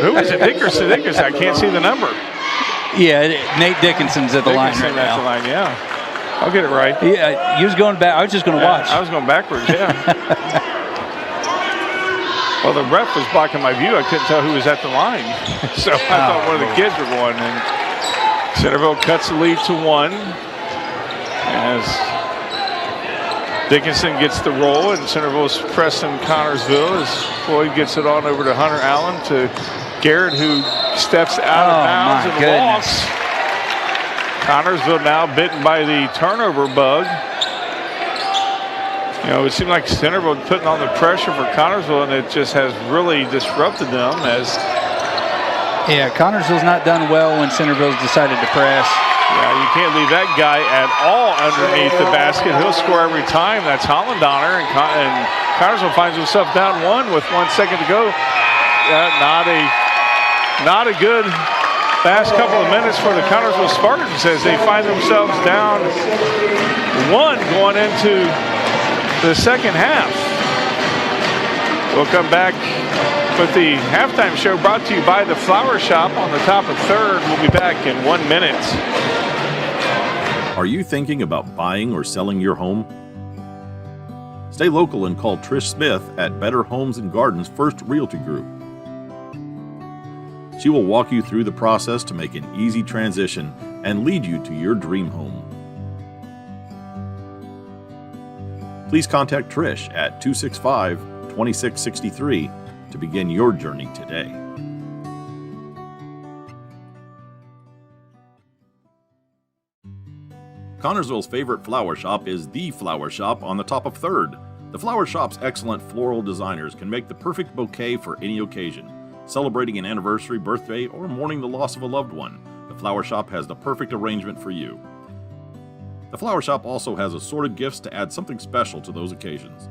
Who is it? Dickerson. I can't see the number. Yeah, Nate Dickinson's at the line right At now. the line, yeah. I'll get it right. Yeah, you was going back. I was just going to watch. I was going backwards, yeah. Well, the ref was blocking my view. I couldn't tell who was at the line. So I thought one of the kids were going. And Centerville cuts the lead to 1 as Dickinson gets the roll, and Centerville's pressing Connersville as Floyd gets it on over to Hunter Allen to Garrett, who steps out of bounds and walks. Connersville now bitten by the turnover bug. It seemed like Centerville putting on the pressure for Connersville, and it just has really disrupted them as... Yeah, Connersville's not done well when Centerville's decided to press. Yeah, you can't leave that guy at all underneath the basket. He'll score every time. That's Hollandonner, and Connersville finds himself down 1 with 1 second to go. Not a good last couple of minutes for the Connersville Spartans as they find themselves down 1 going into the second half. We'll come back with the halftime show brought to you by the Flower Shop on the top of 3rd. We'll be back in 1 minute. Are you thinking about buying or selling your home? Stay local and call Trish Smith at Better Homes and Gardens First Realty Group. She will walk you through the process to make an easy transition and lead you to your dream home. Please contact Trish at 265-2663 to begin your journey today. Connersville's favorite flower shop is The Flower Shop on the top of 3rd. The Flower Shop's excellent floral designers can make the perfect bouquet for any occasion. Celebrating an anniversary, birthday, or mourning the loss of a loved one, The Flower Shop has the perfect arrangement for you. The Flower Shop also has assorted gifts to add something special to those occasions.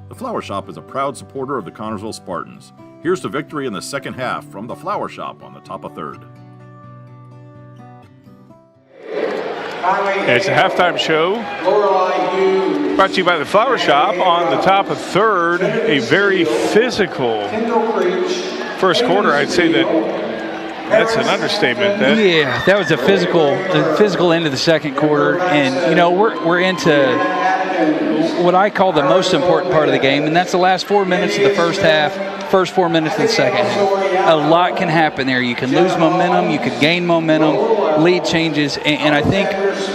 The Flower Shop is a proud supporter of the Connersville Spartans. Here's to victory in the second half from the Flower Shop on the top of third. It's a halftime show brought to you by the Flower Shop on the top of third. A very physical first quarter. I'd say that's an understatement. Yeah, that was the physical end of the second quarter. And, you know, we're into what I call the most important part of the game, and that's the last 4 minutes of the first half, first 4 minutes of the second half. A lot can happen there. You can lose momentum, you could gain momentum, lead changes, and I think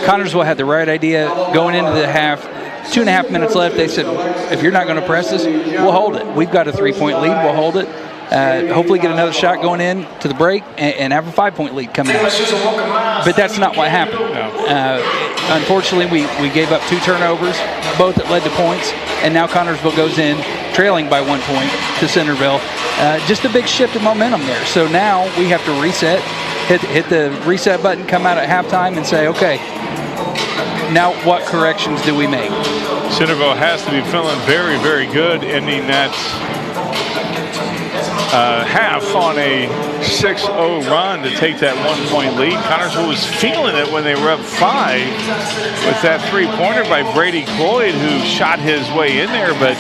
Connersville had the right idea going into the half. 2.5 minutes left. They said, if you're not going to press us, we'll hold it. We've got a 3-point lead. We'll hold it. Hopefully get another shot going in to the break and have a 5-point lead coming out. But that's not what happened. Unfortunately, we gave up 2 turnovers, both that led to points, and now Connersville goes in trailing by 1 point to Centerville. Just a big shift of momentum there. So now we have to reset, hit the reset button, come out at halftime and say, okay, now what corrections do we make? Centerville has to be feeling very, very good, ending that half on a 6-0 run to take that 1-point lead. Connersville was feeling it when they were up 5 with that 3-pointer by Brady Cloyd, who shot his way in there. But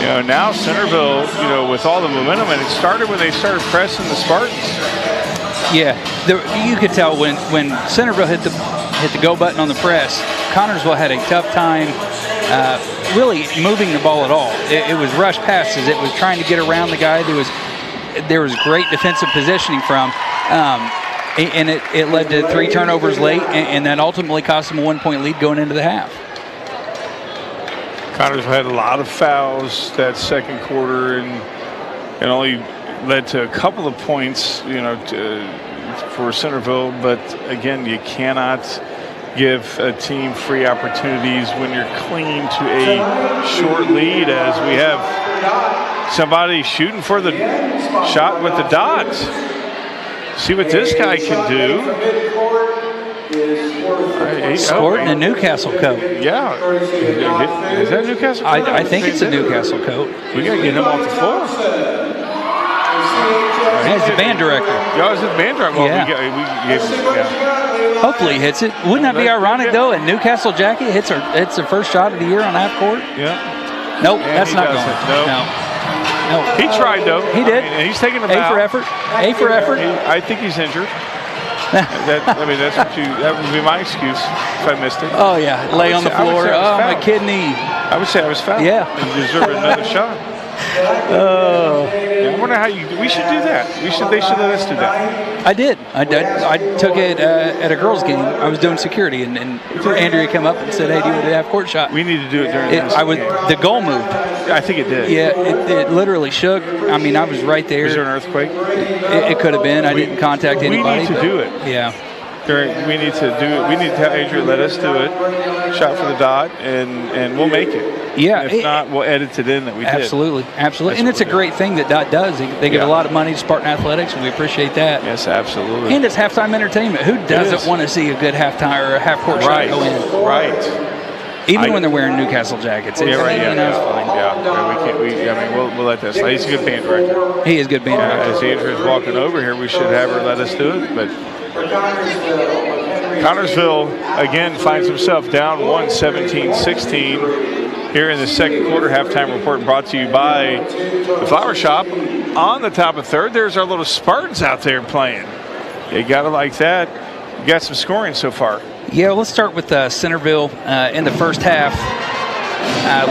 you know, now Centerville, you know, with all the momentum, and it started when they started pressing the Spartans. Yeah, you could tell when Centerville hit the go button on the press, Connersville had a tough time really moving the ball at all. It was rush passes. It was trying to get around the guy. There was great defensive positioning from, and it led to 3 turnovers late, and that ultimately cost them a 1-point lead going into the half. Connersville had a lot of fouls that second quarter, and only led to a couple of points, you know, for Centerville. But again, you cannot give a team free opportunities when you're clinging to a short lead, as we have somebody shooting for the shot with the dot. See what this guy can do. Sporting a Newcastle coat. Yeah. Is that Newcastle coat? I think it's a Newcastle coat. We got to get him off the floor. He's the band director. Yeah, he's the band director. Well, yeah. Hopefully he hits it. Wouldn't that be ironic, though? A Newcastle jacket hits the first shot of the year on half court? Yeah. Nope, that's not going. No. He tried, though. He did. And he's taking a A for effort. A for effort. I think he's injured. That would be my excuse if I missed it. Oh, yeah. Lay on the floor. Oh, my kidney. I would say I was fouled. Yeah. And deserve another shot. Yeah, I wonder how we should do that. They should let us do that. I did. I took it at a girls' game. I was doing security, and Andrea came up and said, "Hey, do you want to have court shot?" We need to do it during this game. The goal moved. I think it did. Yeah, it literally shook. I mean, I was right there. Was there an earthquake? It could have been. I didn't contact anybody. We need to do it. Yeah. We need to do it. We need to have Adrian let us do it. Shot for the dot, and we'll make it. Yeah. And if not, we'll edit it in that we did. Absolutely. And it's a great thing that Dot does. They give a lot of money to Spartan Athletics, and we appreciate that. Yes, absolutely. And it's halftime entertainment. Who doesn't want to see a good halftime or a half-court shot go in? Right. Even when they're wearing Newcastle jackets. Yeah, right. We'll let that slide. He's a good band director. He is a good band director. As Andrew's walking over here, we should have her let us do it, but Connersville again finds himself down 17-16 here in the second quarter. Halftime report brought to you by the Flower Shop on the top of third. There's our little Spartans out there playing. You gotta like that. You got some scoring so far. Yeah, let's start with Centerville in the first half.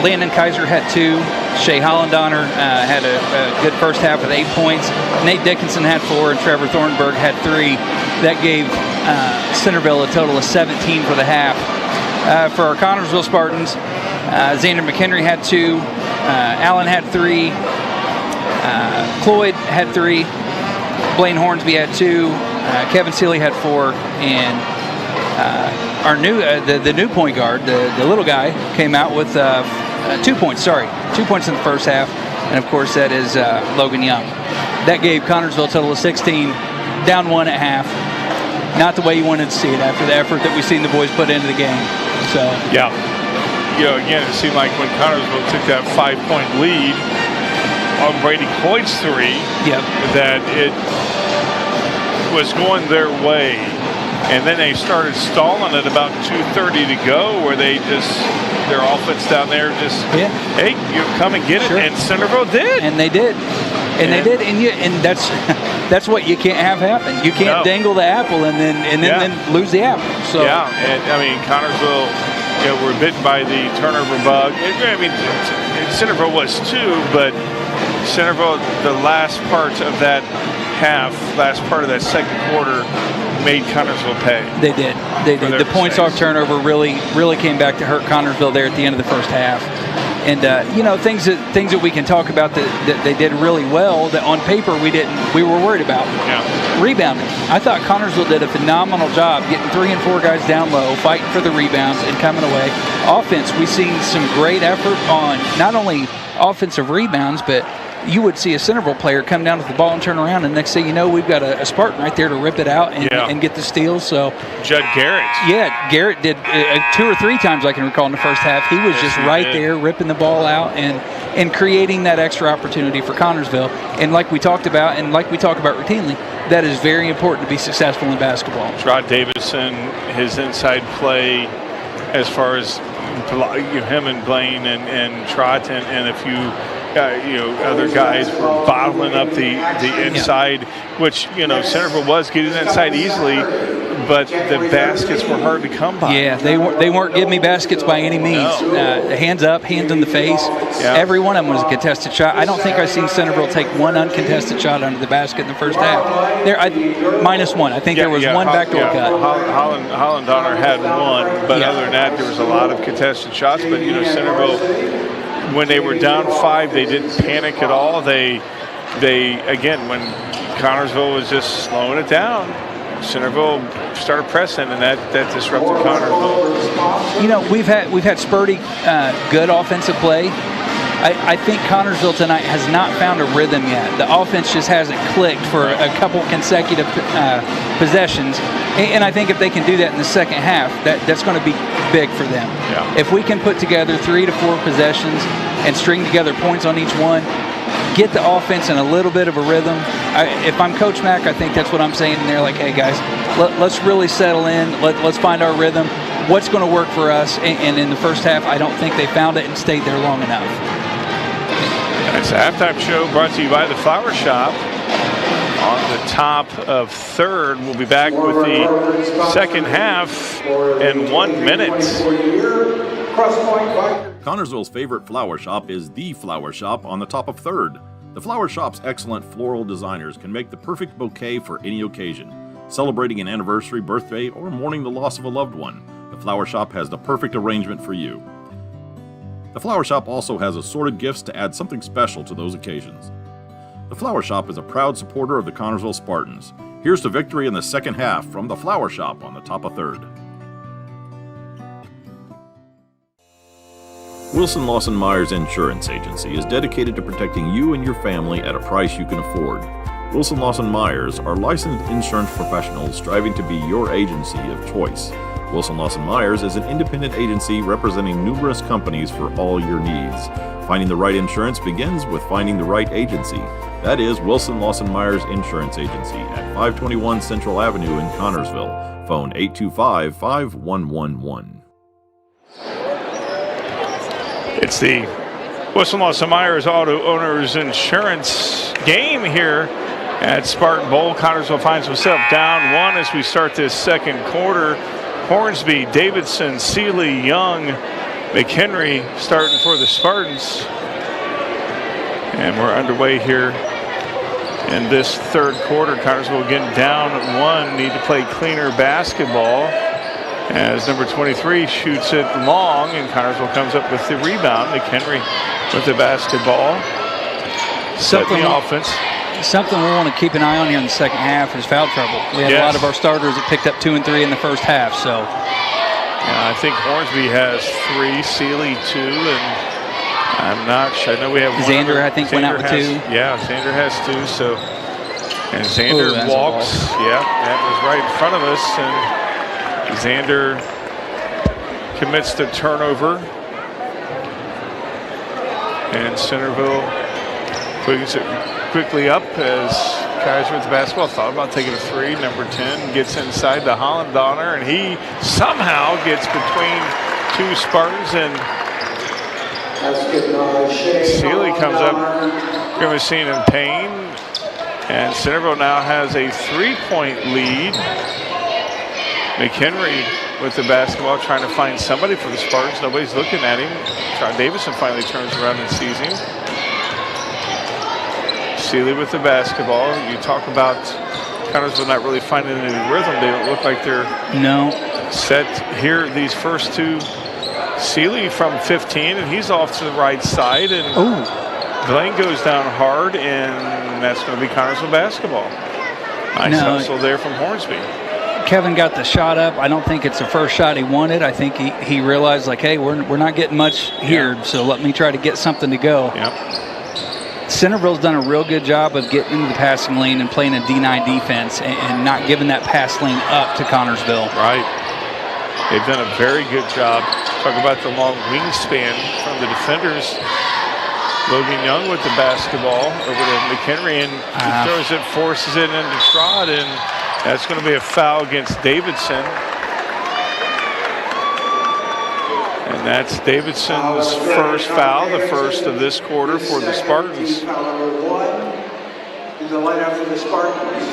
Landon Kaiser had 2. Shea Hollendonner had a good first half with 8 points. Nate Dickinson had 4, and Trevor Thornburg had 3. That gave Centerville a total of 17 for the half. For our Connersville Spartans, Xander McHenry had 2. Allen had 3. Cloyd had 3. Blaine Hornsby had 2. Kevin Seeley had 4. And our new the new point guard, the little guy, came out with 2 points. 2 points in the first half, and of course that is Logan Young. That gave Connersville a total of 16, down 1 at half. Not the way you wanted to see it after the effort that we've seen the boys put into the game. So yeah, again, it seemed like when Connersville took that 5-point lead on Brady Coyte's three, that it was going their way. And then they started stalling at about 2:30 to go, where they just, their offense down there just, hey, you come and get it. And Centerville did. And they did. And they did. And that's what you can't have happen. You can't dangle the apple and then lose the apple. So and I mean, Connersville, were bitten by the turnover bug. I mean, Centerville was too, but Centerville, the last part of that half, last part of that second quarter, made Connersville pay. They did. The points off turnover really came back to hurt Connersville there at the end of the first half. And things that we can talk about that they did really well that on paper we were worried about. Rebounding. I thought Connersville did a phenomenal job getting 3 and 4 guys down low, fighting for the rebounds and coming away. Offense, we've seen some great effort on not only offensive rebounds, but you would see a Centerville player come down with the ball and turn around, and next thing you know, we've got a Spartan right there to rip it out and get the steals. So Judd Garrett. Yeah, Garrett did 2 or 3 times I can recall in the first half. He was just right there ripping the ball out and creating that extra opportunity for Connersville. And like we talked about, and like we talk about routinely, that is very important to be successful in basketball. Rod Davison, his inside play, as far as him and Blaine and Trott and a few other guys were bottling up the inside, which Centerville was getting inside easily, but the baskets were hard to come by. Yeah, they weren't giving me baskets by any means. Hands up, hands in the face. Every one of them was a contested shot. I don't think I've seen Centerville take one uncontested shot under the basket in the first half. -1. I think there was one backdoor cut. Holland Donner had one, but other than that, there was a lot of contested shots. But Centerville, when they were down 5, they didn't panic at all. They again, when Connersville was just slowing it down, Centerville started pressing, and that disrupted Connersville. We've had spurty good offensive play. I think Connersville tonight has not found a rhythm yet. The offense just hasn't clicked for a couple consecutive possessions. And I think if they can do that in the second half, that's going to be big for them. If we can put together 3 to 4 possessions and string together points on each one, get the offense in a little bit of a rhythm. If I'm Coach Mack, I think that's what I'm saying. And they're like, hey, guys, let's really settle in. Let's find our rhythm. What's going to work for us? And in the first half, I don't think they found it and stayed there long enough. It's a halftime show brought to you by the Flower Shop. On the top of third, we'll be back with the second half in 1 minute. Connersville's favorite flower shop is The Flower Shop on the top of third. The Flower Shop's excellent floral designers can make the perfect bouquet for any occasion. Celebrating an anniversary, birthday, or mourning the loss of a loved one, the Flower Shop has the perfect arrangement for you. The Flower Shop also has assorted gifts to add something special to those occasions. The Flower Shop is a proud supporter of the Connersville Spartans. Here's to victory in the second half from the Flower Shop on the top of third. Wilson Lawson Myers Insurance Agency is dedicated to protecting you and your family at a price you can afford. Wilson Lawson Myers are licensed insurance professionals striving to be your agency of choice. Wilson Lawson Myers is an independent agency representing numerous companies for all your needs. Finding the right insurance begins with finding the right agency. That is Wilson Lawson Myers Insurance Agency at 521 Central Avenue in Connersville. Phone 825-5111. It's the Wilson Lawson Myers Auto Owners Insurance game here at Spartan Bowl. Connersville finds himself down 1 as we start this second quarter. Hornsby, Davidson, Seeley, Young, McHenry starting for the Spartans. And we're underway here in this third quarter. Connersville again down 1, need to play cleaner basketball as number 23 shoots it long, and Connersville comes up with the rebound. McHenry with the basketball. Something the offense. Something we want to keep an eye on here in the second half is foul trouble. We had a lot of our starters that picked up 2 and 3 in the first half. So, I think Hornsby has 3, Seeley 2, and I'm not sure. I know we have Xander, I think, went out with 2. Yeah, Xander has 2. So, and Xander walks. Yeah, that was right in front of us, and Xander commits the turnover. And Centerville puts it quickly up as Kaiser with the basketball. Thought about taking a three. Number 10 gets inside to Holland Donner, and he somehow gets between two Spartans, and Seeley comes up. You're going to see him in pain. And Centerville now has a 3-point lead. McHenry with the basketball, trying to find somebody for the Spartans. Nobody's looking at him. John Davison finally turns around and sees him. Seeley with the basketball. You talk about Connersville not really finding any rhythm. They don't look like they're set here. These first two. Seeley from 15, and he's off to the right side. And Blaine goes down hard, and that's going to be Connersville basketball. Nice hustle there from Hornsby. Kevin got the shot up. I don't think it's the first shot he wanted. I think he realized, like, hey, we're not getting much here, so let me try to get something to go. Yep. Centerville's done a real good job of getting into the passing lane and playing a D9 defense and not giving that pass lane up to Connersville. Right. They've done a very good job. Talk about the long wingspan from the defenders. Logan Young with the basketball over to McHenry, and he throws it, forces it into Trott, and that's going to be a foul against Davidson. And that's Davidson's first foul, the first of this quarter for the Spartans. Foul number 1 in the lineup for the Spartans.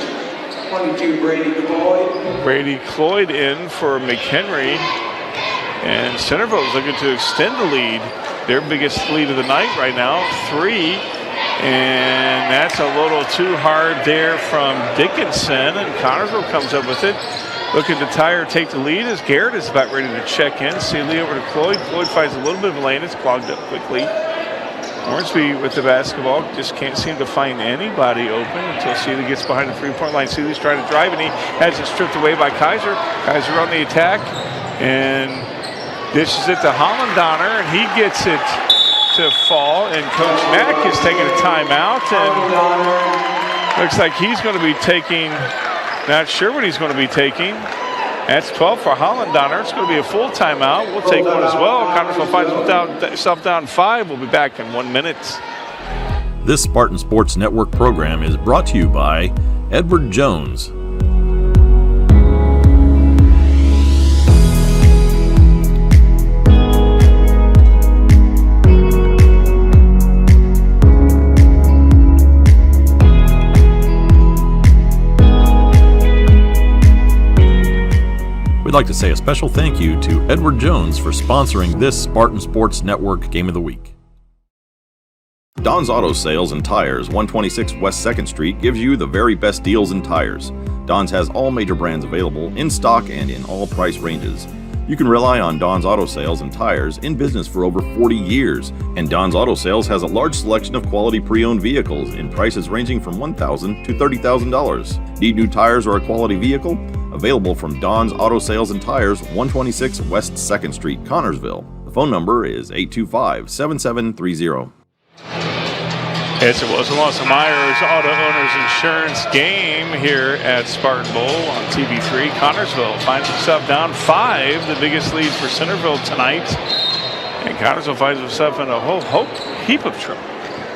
22, Brady Cloyd. Brady Cloyd in for McHenry. And Centerville is looking to extend the lead. Their biggest lead of the night right now, 3. And that's a little too hard there from Dickinson. And Connersville comes up with it. Looking to tie or take the lead as Garrett is about ready to check in. Seeley over to Cloyd. Cloyd finds a little bit of a lane. It's clogged up quickly. Hornsby with the basketball. Just can't seem to find anybody open until Seeley gets behind the three-point line. Seeley's trying to drive, and he has it stripped away by Kaiser. Kaiser on the attack. And dishes it to Holland Donner, and he gets it to fall. And Coach Mack is taking a timeout. And looks like he's going to be taking, not sure what he's going to be taking. That's 12 for Holland Donner. It's going to be a full timeout. We'll take one as well. Connersville finds himself down 5. We'll be back in 1 minute. This Spartan Sports Network program is brought to you by Edward Jones. We'd like to say a special thank you to Edward Jones for sponsoring this Spartan Sports Network Game of the Week. Don's Auto Sales and Tires, 126 West 2nd Street, gives you the very best deals in tires. Don's has all major brands available, in stock and in all price ranges. You can rely on Don's Auto Sales and Tires, in business for over 40 years. And Don's Auto Sales has a large selection of quality pre-owned vehicles in prices ranging from $1,000 to $30,000. Need new tires or a quality vehicle? Available from Don's Auto Sales and Tires, 126 West 2nd Street, Connersville. The phone number is 825-7730. Yes, it was a Los Myers Auto Owners Insurance game here at Spartan Bowl on TV3. Connersville finds himself down 5, the biggest lead for Centerville tonight. And Connersville finds himself in a whole heap of trouble.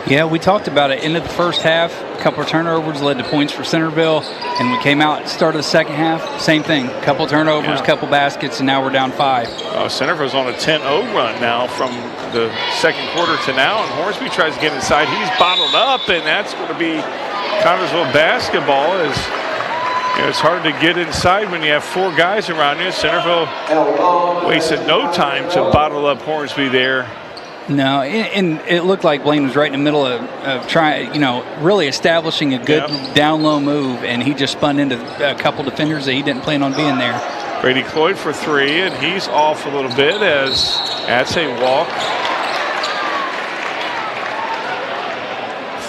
Yeah, we talked about it. Into the first half, a couple of turnovers led to points for Centerville. And we came out, started the second half, same thing. A couple turnovers, couple baskets, and now we're down 5. Centerville's on a 10-0 run now from the second quarter to now. And Hornsby tries to get inside. He's bottled up, and that's going to be Connersville basketball. It's hard to get inside when you have 4 guys around you. Centerville wasted no time to bottle up Hornsby there. No, and it looked like Blaine was right in the middle of trying, really establishing a good down-low move, and he just spun into a couple defenders that he didn't plan on being there. Brady Cloyd for 3, and he's off a little bit as that's a walk.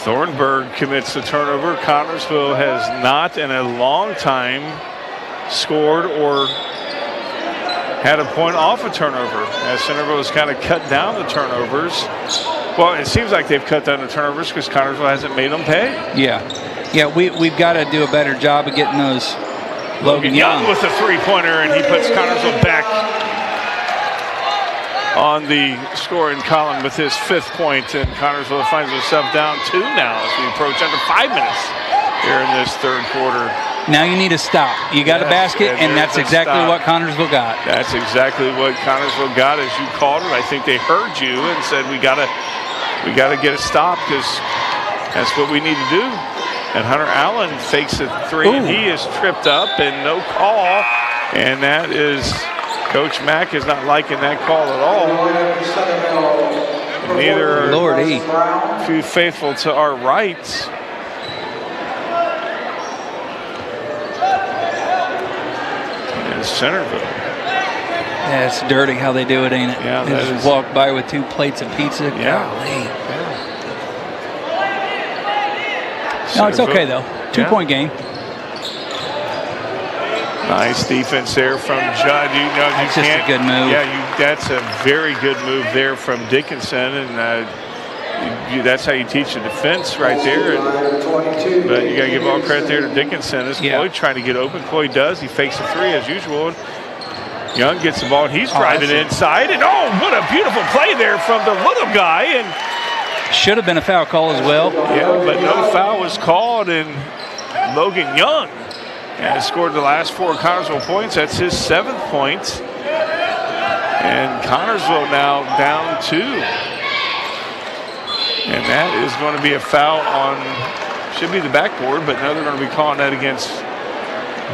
Thornburg commits the turnover. Connersville has not in a long time scored or had a point off a turnover, as Centerville has kind of cut down the turnovers. Well, it seems like they've cut down the turnovers because Connersville hasn't made them pay. Yeah, we've got to do a better job of getting those. Logan Young with a three-pointer, and he puts Connersville back on the scoring column with his 5th point, and Connersville finds himself down 2 now as we approach under 5 minutes here in this 3rd quarter. Now you need a stop. You got a basket, and that's exactly what Connersville got. That's exactly what Connersville got, as you called it. I think they heard you and said we gotta get a stop because that's what we need to do. And Hunter Allen fakes a 3, and he is tripped up and no call. And that is, Coach Mack is not liking that call at all. Neither are few faithful to our rights. And Centerville. Yeah, it's dirty how they do it, ain't it? Yeah, they just walk by with 2 plates of pizza. Yeah. Golly. No, it's okay, though. 2-point game. Nice defense there from Judd. That's just a good move. Yeah, that's a very good move there from Dickinson, and that's how you teach a defense right there. But you got to give all credit there to Dickinson. As Cloyd trying to get open. Cloyd does. He fakes a 3 as usual. Young gets the ball, and he's driving inside. And what a beautiful play there from the little guy. And should have been a foul call as well. Yeah, but no foul was called, and Logan Young has scored the last 4 Connersville points. That's his 7th point. And Connersville now down 2. And that is going to be a foul on, should be the backboard, but now they're going to be calling that against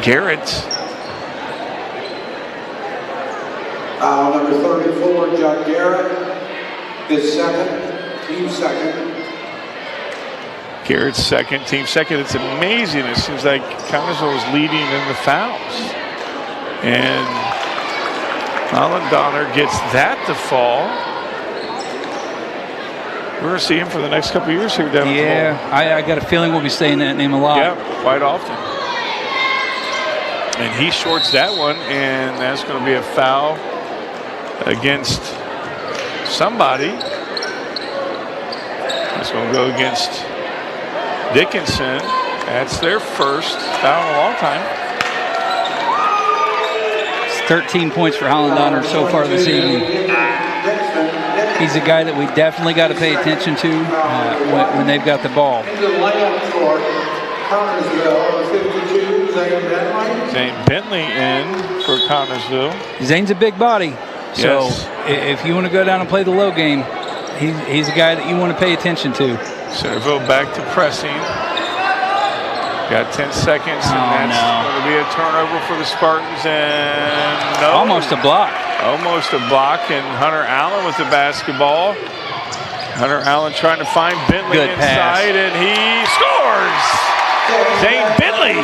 Garrett. Foul number 34, Judd Garrett, his 2nd. Team 2nd. Garrett's 2nd, team 2nd. It's amazing. It seems like Connersville is leading in the fouls. And Alan Donner gets that to fall. We're going to see him for the next couple of years here down the Yeah, I got a feeling we'll be saying that name a lot. Yeah, quite often. And he shorts that one, and that's going to be a foul against somebody. It's going to go against Dickinson. That's their first foul in a long time. It's 13 points for Holland Donner so far this evening. He's a guy that we definitely got to pay attention to when they've got the ball. Zane Bentley in for Connersville. Zane's a big body. So if you want to go down and play the low game, he's a guy that you want to pay attention to. Centerville back to pressing. Got 10 seconds, and that's going to be a turnover for the Spartans. And almost a block. Almost a block, and Hunter Allen with the basketball. Hunter Allen trying to find Bentley inside, and he scores! Zane Bentley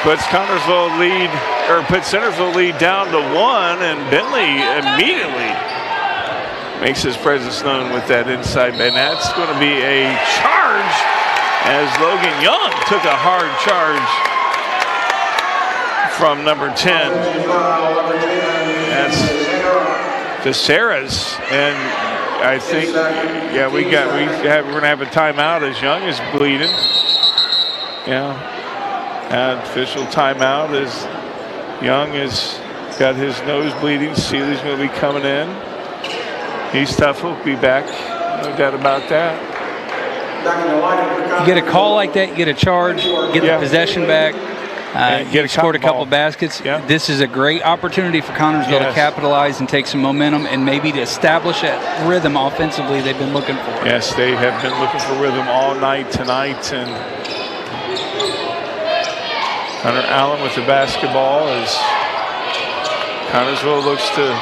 puts Connersville lead, or puts Centerville lead down to 1, and Bentley immediately makes his presence known with that inside, and that's going to be a charge as Logan Young took a hard charge from number 10. That's DeSera's, and I think, we're going to have a timeout as Young is bleeding. Official timeout as Young has got his nose bleeding. Seeley's going to be coming in. He's tough. He'll be back, no doubt about that. You get a call like that, you get a charge, get the possession back. Scored a couple baskets. This is a great opportunity for Connersville to capitalize and take some momentum and maybe to establish that rhythm offensively they've been looking for. Yes, they have been looking for rhythm all night tonight. And Hunter Allen with the basketball as Connersville looks to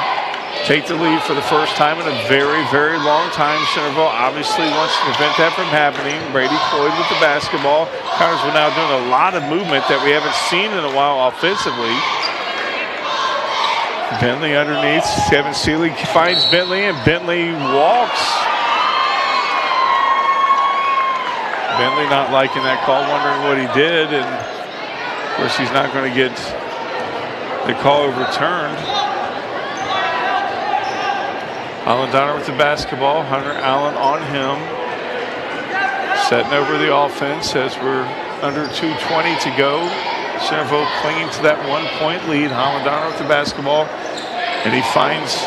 take the lead for the first time in a very, very long time. Centerville obviously wants to prevent that from happening. Brady Cloyd with the basketball. Connersville now doing a lot of movement that we haven't seen in a while offensively. Bentley underneath. Kevin Seeley finds Bentley, and Bentley walks. Bentley not liking that call, wondering what he did, and of course he's not going to get the call overturned. Alan Donner with the basketball. Hunter Allen on him. Setting over the offense as we're under 2:20 to go. Centerville clinging to that 1-point lead. Holland Donner with the basketball. And he finds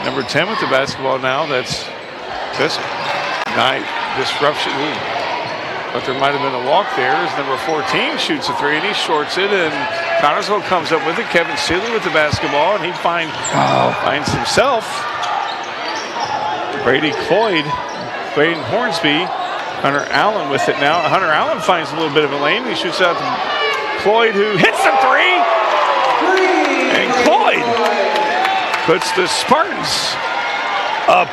Number 10 with the basketball now. That's night disruption. Ooh. But there might have been a walk there as number 14 shoots a three, and he shorts it, and Connersville comes up with it. Kevin Seeley with the basketball, and he finds himself. Brady Cloyd, Braden Hornsby, Hunter Allen with it now. Hunter Allen finds a little bit of a lane. He shoots out to Cloyd, who hits the three. And Cloyd puts the Spartans up.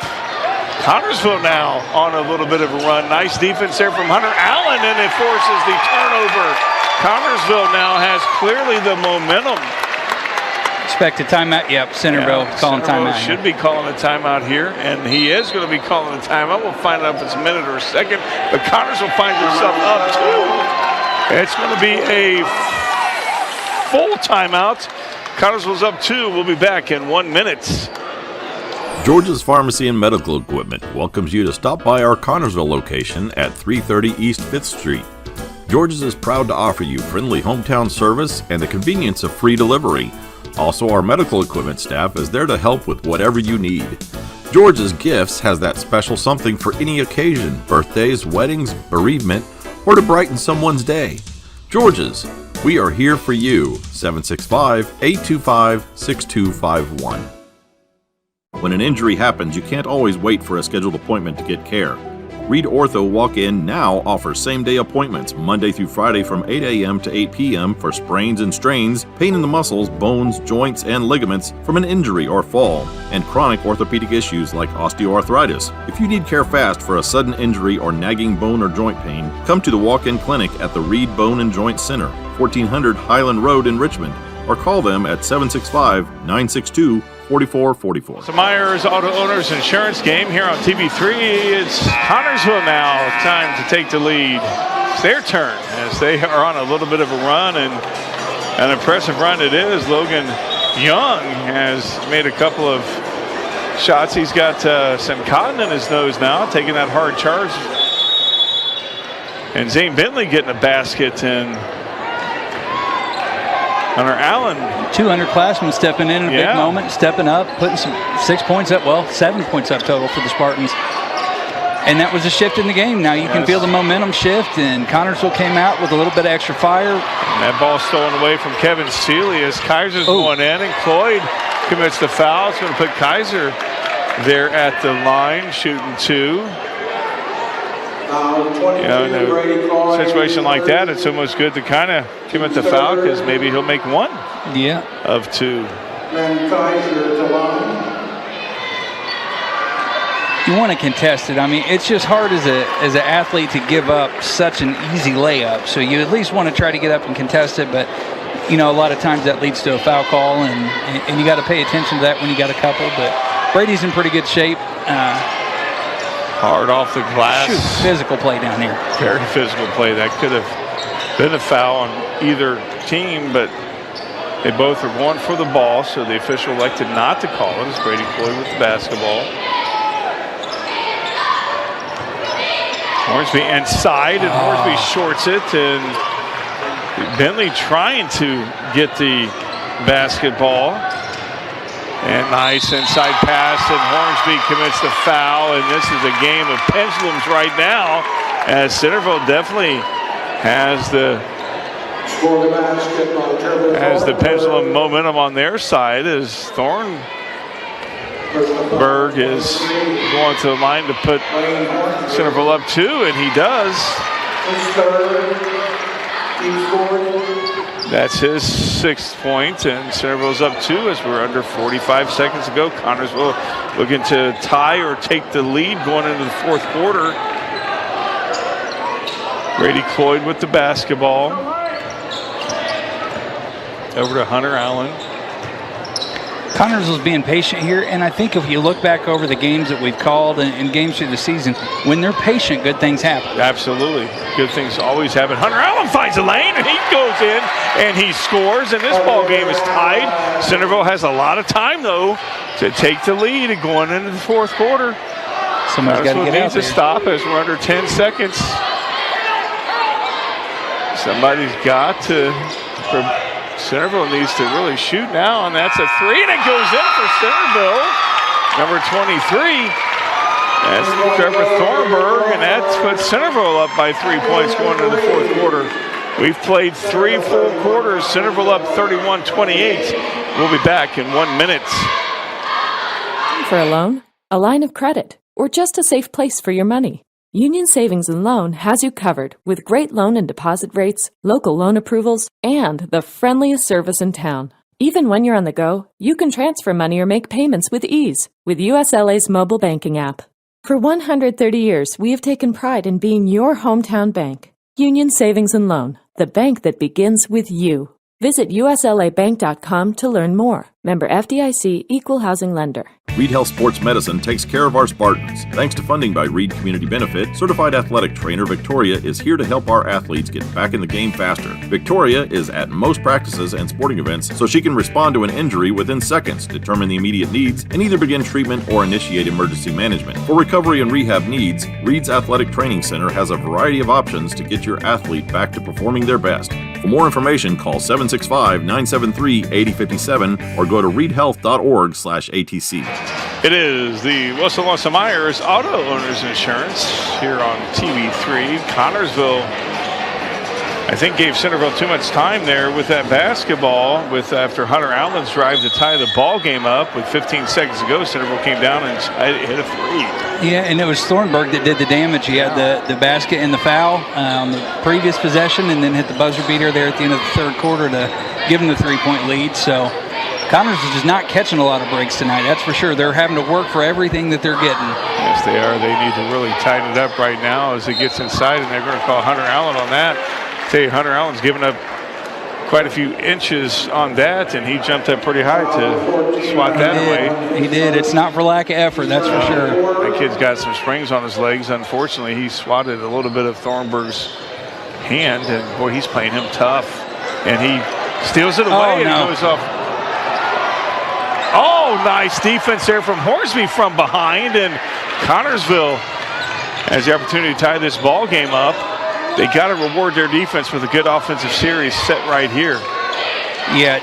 Connersville now on a little bit of a run. Nice defense there from Hunter Allen, and it forces the turnover. Connersville now has clearly the momentum. Expect a timeout. Yep, Centerville calling Centerville timeout. Should be calling a timeout here, and he is going to be calling a timeout. We'll find out if it's a minute or a second, but Connersville finds himself up two. It's going to be a full timeout. Connersville's up two. We'll be back in 1 minute. George's Pharmacy and Medical Equipment welcomes you to stop by our Connersville location at 330 East 5th Street. George's is proud to offer you friendly hometown service and the convenience of free delivery. Also, our medical equipment staff is there to help with whatever you need. George's Gifts has that special something for any occasion, birthdays, weddings, bereavement, or to brighten someone's day. George's, we are here for you. 765-825-6251. When an injury happens, you can't always wait for a scheduled appointment to get care. Reed Ortho Walk-In now offers same-day appointments Monday through Friday from 8 a.m. to 8 p.m. for sprains and strains, pain in the muscles, bones, joints, and ligaments from an injury or fall, and chronic orthopedic issues like osteoarthritis. If you need care fast for a sudden injury or nagging bone or joint pain, come to the walk-in clinic at the Reed Bone and Joint Center, 1400 Highland Road in Richmond, or call them at 765-962-4444. The Myers Auto Owners Insurance game here on TV3. It's Connersville now. Time to take the lead. It's their turn as they are on a little bit of a run, and an impressive run it is. Logan Young has made a couple of shots. He's got some cotton in his nose now, taking that hard charge. And Zane Bentley getting a basket, and Hunter Allen. 2 underclassmen stepping in a big moment, stepping up, putting some 6 points up, 7 points up total for the Spartans. And that was a shift in the game. Now you can feel the momentum shift, and Connersville came out with a little bit of extra fire. And that ball stolen away from Kevin Seeley as Kaiser's going in, and Cloyd commits the foul. It's going to put Kaiser there at the line, shooting two. In a situation like that, it's almost good to kind of commit the foul because maybe he'll make one of two. You want to contest it. I mean, it's just hard as an athlete to give up such an easy layup. So you at least want to try to get up and contest it. But, you know, a lot of times that leads to a foul call, and you got to pay attention to that when you got a couple. But Brady's in pretty good shape. Hard off the glass. Physical play down here. Very physical play. That could have been a foul on either team, but they both are going for the ball, so the official elected not to call it. It's Brady Cloyd with the basketball. Hornsby inside, and Hornsby shorts it, and Bentley trying to get the basketball. And nice inside pass, and Hornsby commits the foul, and this is a game of pendulums right now, as Centerville definitely has the pendulum momentum on their side, as Thornburg is going to the line to put Centerville up two, and he does. That's his 6th point, and Centerville's up two as we're under 45 seconds to go. Connersville looking to tie or take the lead going into the 4th quarter. Brady Cloyd with the basketball. Over to Hunter Allen. Connersville's being patient here, and I think if you look back over the games that we've called and games through the season, when they're patient, good things happen. Absolutely. Good things always happen. Hunter Allen finds a lane, and he goes in, and he scores, and this ball game is tied. Centerville has a lot of time, though, to take the lead and going into the 4th quarter. Somebody's got to get out there. Needs to stop as we're under 10 seconds. Somebody's got to... Centerville needs to really shoot now, and that's a three, and it goes in for Centerville. number 23. That's Trevor Thornburg, and that's put Centerville up by 3 points going into the fourth quarter. We've played 3 full quarters. Centerville up 31-28. We'll be back in 1 minute. For a loan, a line of credit, or just a safe place for your money, Union Savings and Loan has you covered with great loan and deposit rates, local loan approvals, and the friendliest service in town. Even when you're on the go, you can transfer money or make payments with ease with USLA's mobile banking app. For 130 years, we have taken pride in being your hometown bank. Union Savings and Loan, the bank that begins with you. Visit uslabank.com to learn more. Member FDIC, Equal Housing Lender. Reed Health Sports Medicine takes care of our Spartans. Thanks to funding by Reed Community Benefit, certified athletic trainer Victoria is here to help our athletes get back in the game faster. Victoria is at most practices and sporting events so she can respond to an injury within seconds, determine the immediate needs, and either begin treatment or initiate emergency management. For recovery and rehab needs, Reed's Athletic Training Center has a variety of options to get your athlete back to performing their best. For more information, call 765-973-8057 or go to reedhealth.org/ATC. It is the Wilson Myers Auto Owners Insurance here on TV3. Connorsville, I think, gave Centerville too much time there with that basketball after Hunter Allen's drive to tie the ball game up with 15 seconds to go. Centerville came down and hit a three. Yeah, and it was Thornburg that did the damage. He had the basket and the foul on the previous possession and then hit the buzzer beater there at the end of the third quarter to give him the 3-point lead. So Connors is just not catching a lot of breaks tonight, that's for sure. They're having to work for everything that they're getting. Yes, they are. They need to really tighten it up right now as it gets inside, and they're going to call Hunter Allen on that. Tell you, Hunter Allen's given up quite a few inches on that, and he jumped up pretty high to swat that away. He did. It's not for lack of effort, that's for sure. That kid's got some springs on his legs. Unfortunately, he swatted a little bit of Thornburg's hand, and boy, he's playing him tough. And he steals it away, and he goes off. Oh, nice defense there from Hornsby from behind, and Connorsville has the opportunity to tie this ball game up. They got to reward their defense with a good offensive series set right here. Yeah,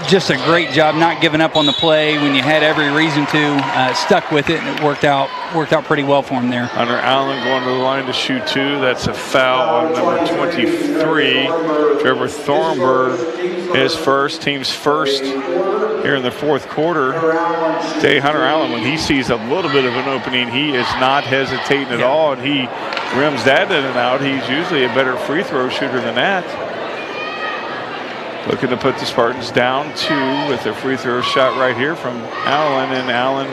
just a great job not giving up on the play when you had every reason to. Stuck with it, and it worked out pretty well for him there. Hunter Allen going to the line to shoot two. That's a foul on number 23. Trevor Thornburg, his team's first here in the fourth quarter. Hunter Allen, when he sees a little bit of an opening, he is not hesitating at all, and he rims that in and out. He's usually a better free throw shooter than that. Looking to put the Spartans down 2 with a free throw shot right here from Allen, and Allen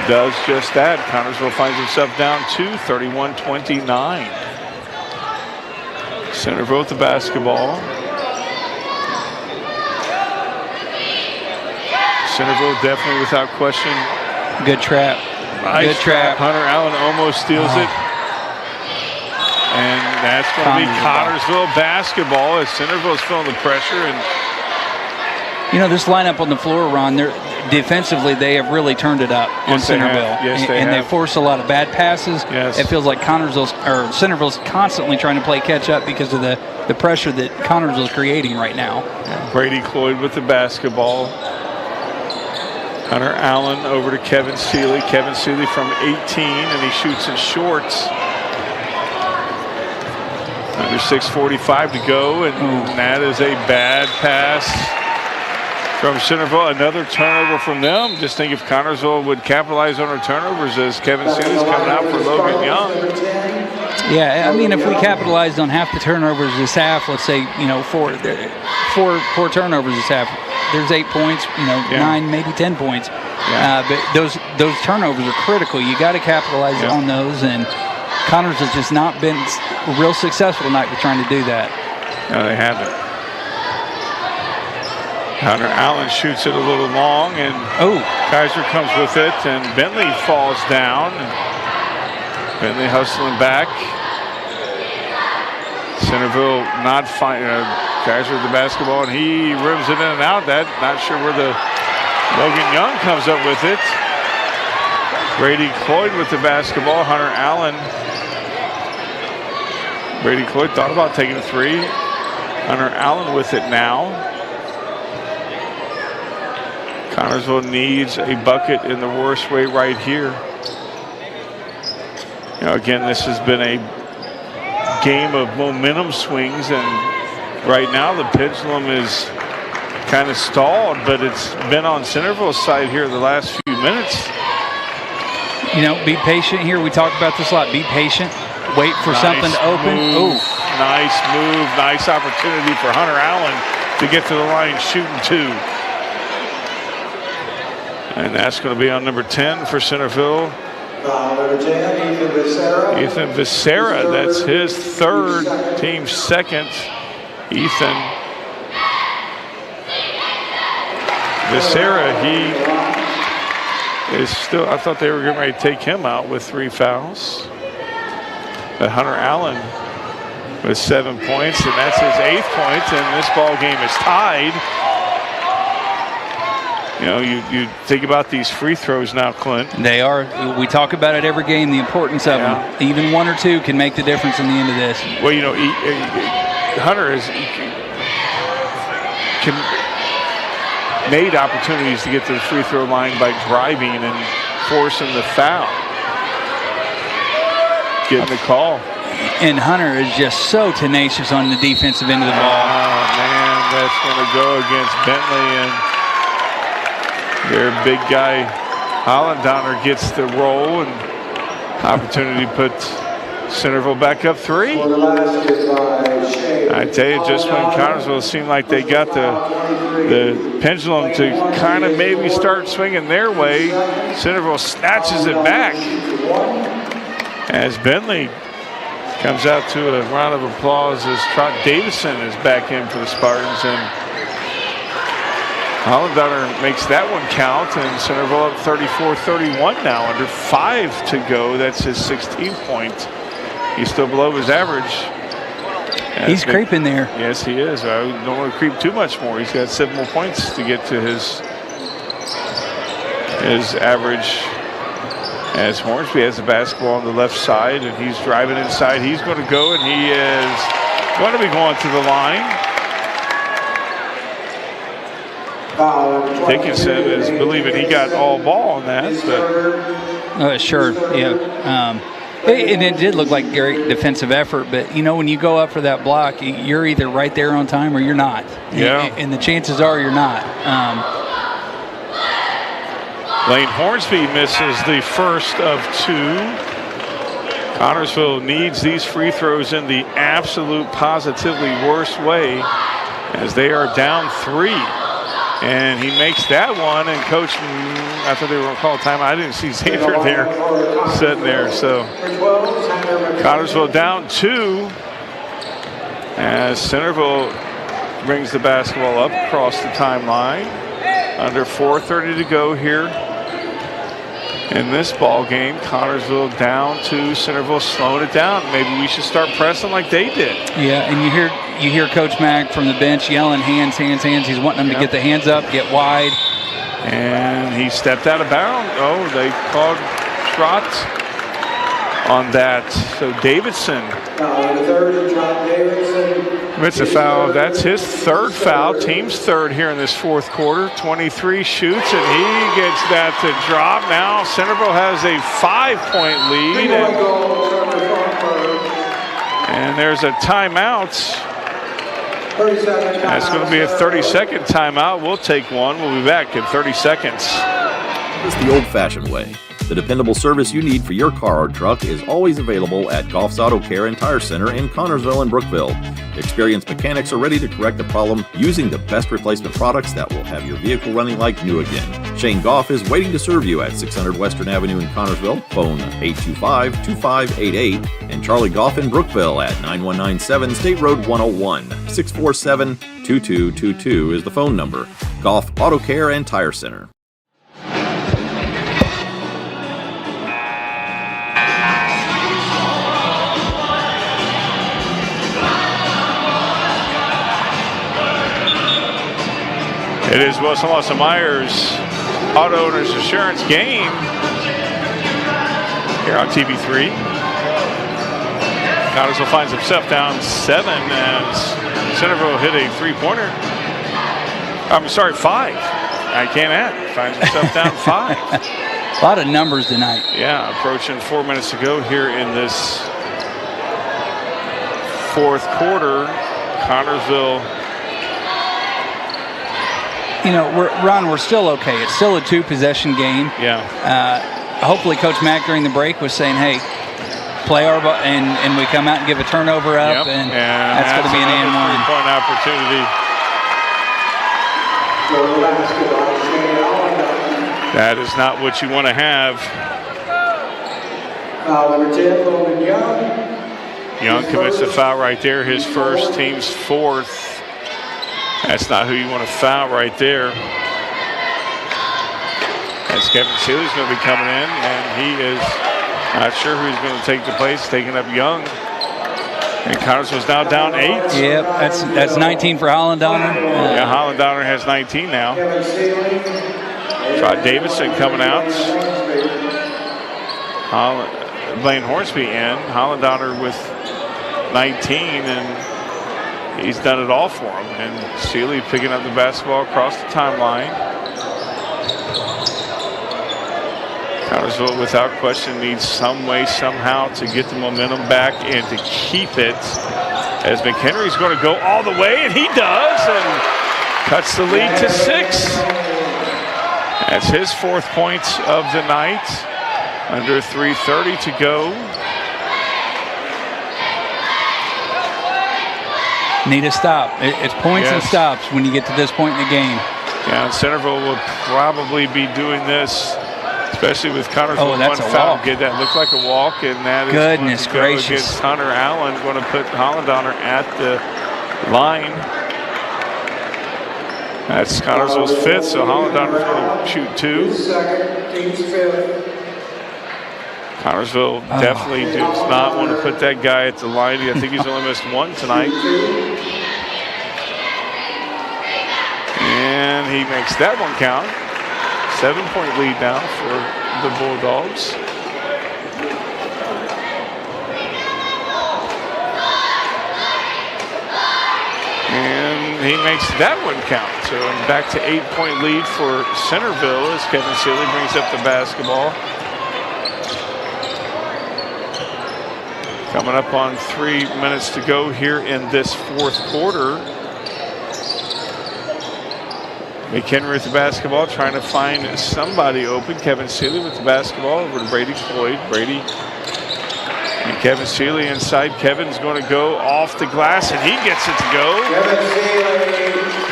does just that. Connorsville finds himself down 2, 31-29. Centerville with the basketball. Centerville definitely without question. Good trap. Nice Good trap. Hunter Allen almost steals it. And that's going to be Connorsville basketball as Centerville's feeling the pressure. And this lineup on the floor, Ron, defensively they have really turned it up on Centerville. Yes, they force a lot of bad passes. Yes. It feels like Centerville's constantly trying to play catch up because of the pressure that Connorsville's creating right now. Yeah, Brady Cloyd with the basketball. Hunter Allen over to Kevin Seeley. Kevin Seeley from 18, and he shoots in shorts. Under 6:45 to go, and that is a bad pass from Centerville. Another turnover from them. Just think if Connorsville would capitalize on our turnovers as Kevin Seeley's coming out for Logan Young. Yeah, I mean, if we capitalized on half the turnovers this half, let's say, four turnovers this half, there's 8 points, 9, maybe 10 points. Yeah. But those turnovers are critical. You got to capitalize on those, and Connors has just not been real successful tonight with trying to do that. No, they haven't. Hunter Allen shoots it a little long, and Kaiser comes with it, and Bentley falls down. Bentley hustling back. Centerville not finding Kaiser with the basketball, and he rims it in and out. Not sure where the Logan Young comes up with it. Brady Cloyd with the basketball. Hunter Allen. Brady Cloyd thought about taking a three. Hunter Allen with it now. Connorsville needs a bucket in the worst way right here. You know, again, this has been a game of momentum swings, and right now the pendulum is kind of stalled, but it's been on Centerville's side here the last few minutes. You know, be patient here. We talked about this a lot. Be patient. Wait for something to open. Ooh. Nice move. Nice opportunity for Hunter Allen to get to the line shooting 2. And that's going to be on number 10 for Centerville. Number 10, Ethan Becerra. Ethan Becerra, that's his 3rd, team's 2nd. Ethan Becerra, he is still, I thought they were getting ready to take him out with 3 fouls. But Hunter Allen with 7 points, and that's his 8th point, and this ball game is tied. You know, you think about these free throws now, Clint. They are. We talk about it every game, the importance of them. Even 1 or 2 can make the difference in the end of this. Well, you know, Hunter has made opportunities to get to the free throw line by driving and forcing the foul. Getting the call. And Hunter is just so tenacious on the defensive end of the ball. Oh, man, that's going to go against Bentley, and their big guy, Hollendowner, gets the roll, and opportunity to put Centerville back up 3. I tell you, just when Connorsville seemed like they got the pendulum to kind of maybe start swinging their way, Centerville snatches it back as Bentley comes out to a round of applause as Trot Davison is back in for the Spartans, and Hollendowner makes that one count, and Centerville up 34-31 now, under 5 to go. That's his 16th point. He's still below his average. He's creeping there. Yes, he is. I don't want to creep too much more. He's got 7 more points to get to his average. As Hornsby has the basketball on the left side, and he's driving inside. He's going to go, and he is going to be going to the line. Dickinson is believing he got all ball on that. But. Sure, yeah. And it did look like great defensive effort, but, you know, when you go up for that block, you're either right there on time or you're not. Yeah. And the chances are you're not. Lane Hornsby misses the first of 2. Connorsville needs these free throws in the absolute positively worst way as they are down 3. And he makes that one, and Coach, I thought they were going to call timeout. I didn't see Xavier there, sitting there. So Connorsville down 2 as Centerville brings the basketball up across the timeline. Under 4:30 to go here in this ball game. Connorsville down 2, Centerville slowing it down. Maybe we should start pressing like they did. Yeah, and you hear Coach Mack from the bench yelling hands, hands, hands. He's wanting them to get the hands up, get wide. And he stepped out of bounds. Oh, they called Trot on that. So Davidson commits a foul. That's his 3rd foul, team's 3rd here in this 4th quarter. 23 shoots, and he gets that to drop. Now Centerville has a 5-point lead. And there's a timeout. That's going to be a 30-second timeout. We'll take one. We'll be back in 30 seconds. It's the old-fashioned way. The dependable service you need for your car or truck is always available at Goff's Auto Care and Tire Center in Connorsville and Brookville. Experienced mechanics are ready to correct the problem using the best replacement products that will have your vehicle running like new again. Shane Goff is waiting to serve you at 600 Western Avenue in Connorsville. Phone 825-2588, and Charlie Goff in Brookville at 9197 State Road 101. 647-2222 is the phone number. Goff Auto Care and Tire Center. It is Wilson Myers Auto Owners Assurance game here on TV3. Connorsville finds himself down 7 as Centerville hit a 3-pointer. I'm sorry, 5. I can't add. Finds himself down 5. A lot of numbers tonight. Yeah, approaching 4 minutes to go here in this fourth quarter. Connorsville. You know, we're still okay. It's still a 2-possession game. Yeah. Hopefully, Coach Mack during the break was saying, "Hey, play our ball," and we come out and give a turnover up, and that's going to be an and one. 3-point opportunity. That is not what you want to have. Number 10, Logan Young. Young commits a foul right there, his first, team's 4th. That's not who you want to foul right there. As Kevin Seeley's going to be coming in, and he is not sure who's going to take the place, taking up Young. And Connorsville's now down 8. Yep, that's 19 for Hollandowner. Yeah, Hollandowner has 19 now. Trot Davidson coming out. Blaine Hornsby in. Hollandowner with 19, and he's done it all for him. And Seeley picking up the basketball across the timeline. Connorsville, without question, needs some way, somehow, to get the momentum back and to keep it. As McHenry's going to go all the way, and he does, and cuts the lead to 6. That's his 4th point of the night. Under 3:30 to go. Need a stop. It's points and stops when you get to this point in the game. Yeah, and Centerville will probably be doing this, especially with Connorsville. That's one a foul. walk. That looked like a walk, and that is goodness going to go gracious against Hunter Allen. Going to put Hollandowner at the line. That's Connorsville's 5th, so Hollandowner's going to shoot 2. Team's 5th. Connorsville definitely does not want to put that guy at the line. I think he's only missed 1 tonight. And he makes that one count. 7-point lead now for the Bulldogs. And he makes that one count. So back to 8-point lead for Centerville as Kevin Seeley brings up the basketball. Coming up on 3 minutes to go here in this fourth quarter. McHenry with the basketball, trying to find somebody open. Kevin Seeley with the basketball over to Brady Floyd. Brady and Kevin Seeley inside. Kevin's going to go off the glass, and he gets it to go.